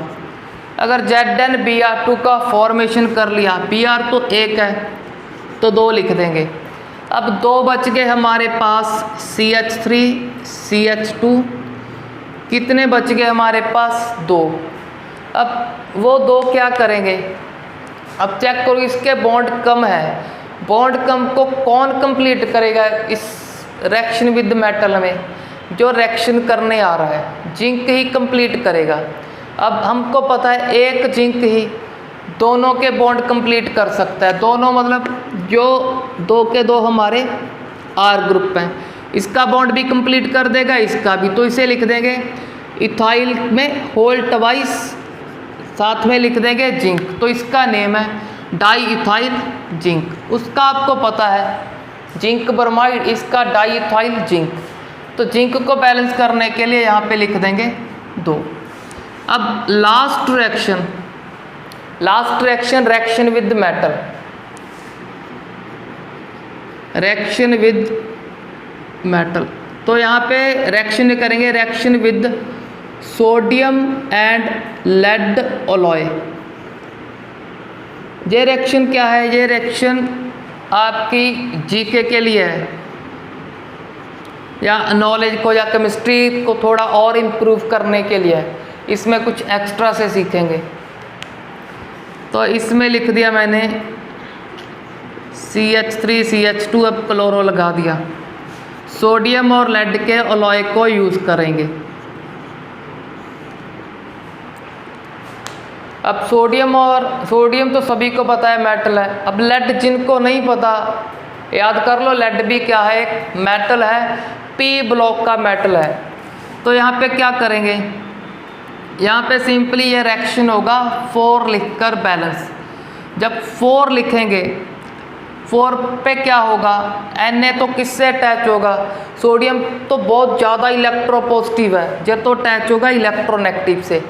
अगर ZnBr2 का फॉर्मेशन कर लिया, Br तो 1 है तो 2 लिख देंगे। अब 2 बच गए हमारे पास CH3 CH2। कितने बच गए हमारे पास? 2। अब वो 2 क्या करेंगे? अब चेक करो इसके बॉन्ड कम है। बॉन्ड कम को कौन कंप्लीट करेगा इस रिएक्शन विद मेटल में? जो रिएक्शन करने आ रहा है जिंक ही कंप्लीट करेगा। अब हमको पता है एक जिंक ही दोनों के बॉन्ड कंप्लीट कर सकता है। दोनों मतलब जो 2 के 2 हमारे R ग्रुप हैं, इसका बॉन्ड भी कंप्लीट कर देगा, इसका भी। तो इसे लिख देंगे इथाइल में होल ट्वाइस, साथ में लिख देंगे जिंक। तो इसका नेम है डाई इथाइल जिंक। उसका आपको पता है जिंक ब्रोमाइड, इसका डाई इथाइल जिंक। तो जिंक को बैलेंस करने के लिए यहाँ पे लिख देंगे 2। अब last reaction reaction with metal. Reaction with metal, तो यहाँ पे रिएक्शन करेंगे reaction with sodium and lead alloy. ये रिएक्शन क्या है? ये रिएक्शन आपकी जीके के लिए है, या नॉलेज को या केमिस्ट्री को थोड़ा और इम्प्रूव करने के लिए है। इसमें कुछ एक्स्ट्रा से सीखेंगे। तो इसमें लिख दिया मैंने CH3 CH2, अब क्लोरो लगा दिया। सोडियम और लेड के अलॉय को यूज़ करेंगे। अब सोडियम तो सभी को पता है मेटल है। अब लेड जिनको नहीं पता याद कर लो, लेड भी क्या है? एक मेटल है, P ब्लॉक का मेटल है। तो यहाँ पे क्या करेंगे? यहाँ पे सिंपली ये रिएक्शन होगा 4 लिखकर बैलेंस। जब 4 लिखेंगे 4 पे क्या होगा, Na तो किससे अटैच होगा, सोडियम तो बहुत ज़्यादा इलेक्ट्रोपॉजिटिव है, ये तो अटैच होगा इलेक्ट्रोनेगेटिव से।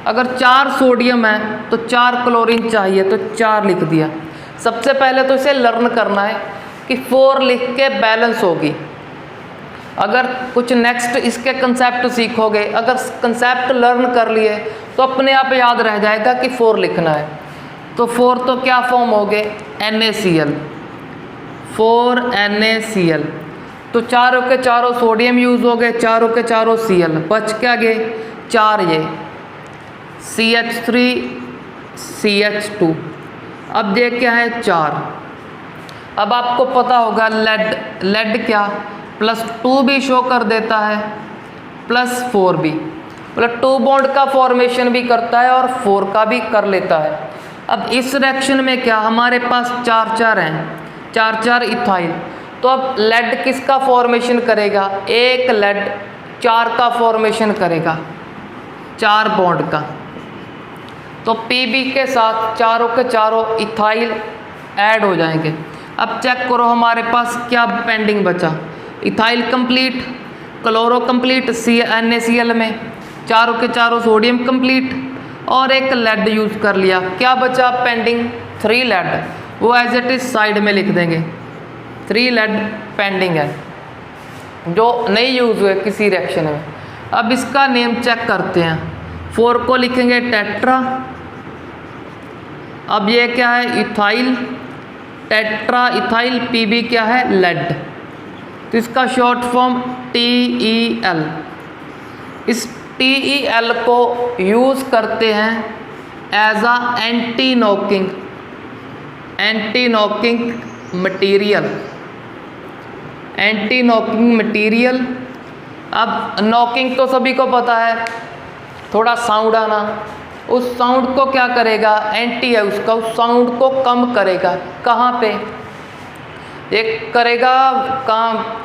अगर 4 सोडियम है तो 4 क्लोरीन चाहिए, तो 4 लिख दिया। सबसे पहले तो इसे लर्न करना है कि 4 लिख के बैलेंस होगी। अगर कुछ नेक्स्ट इसके कंसेप्ट सीखोगे, अगर कंसेप्ट लर्न कर लिए तो अपने आप याद रह जाएगा कि 4 लिखना है। तो 4 तो क्या फॉर्म हो गए, NaCl, 4NaCl। तो चारों के चारों सोडियम यूज़ हो गए, चारों के चारों Cl, बच क्या गए 4 ये CH3CH2। अब ये क्या है 4। अब आपको पता होगा लेड क्या +2 भी शो कर देता है, +4 भी, मतलब 2 बॉन्ड का फॉर्मेशन भी करता है और 4 का भी कर लेता है। अब इस रिएक्शन में क्या हमारे पास 4 हैं, 4 इथाइल। तो अब लेड किसका फॉर्मेशन करेगा, एक लेड 4 का फॉर्मेशन करेगा, 4 बॉन्ड का। तो Pb के साथ चारों के चारों इथाइल ऐड हो जाएंगे। अब चेक करो हमारे पास क्या पेंडिंग बचा, ethyl complete, chloro complete NaCl में, चारों के चारों सोडियम कंप्लीट और एक लेड यूज़ कर लिया। क्या बचा पेंडिंग, 3 लेड, वो एज इट इज साइड में लिख देंगे। 3 लेड पेंडिंग है जो नहीं यूज़ हुए किसी रिएक्शन में। अब इसका नेम चेक करते हैं। 4 को लिखेंगे टेट्रा। अब ये क्या है इथाइल, टेट्रा इथाइल, Pb क्या है लेड, तो इसका शॉर्ट फॉर्म TeL। इस TeL को यूज़ करते हैं as a anti knocking material. अब नॉकिंग तो सभी को पता है, थोड़ा साउंड आना, उस साउंड को क्या करेगा, एंटी है उसका, उस साउंड को कम करेगा। कहाँ पे एक करेगा, कहाँ,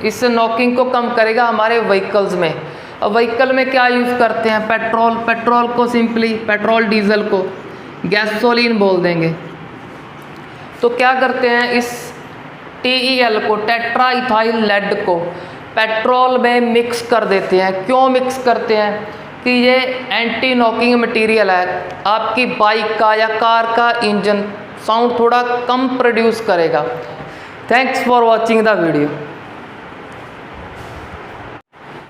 इस नॉकिंग को कम करेगा हमारे व्हीकल्स में। अब व्हीकल में क्या यूज़ करते हैं, पेट्रोल को सिंपली, पेट्रोल डीजल को गैसोलीन बोल देंगे। तो क्या करते हैं, इस TeL को, टेट्रा इथाइल लेड को पेट्रोल में मिक्स कर देते हैं। क्यों मिक्स करते हैं कि ये एंटी नॉकिंग मटेरियल है, आपकी बाइक का या कार का इंजन साउंड थोड़ा कम प्रोड्यूस करेगा। Thanks for watching the video.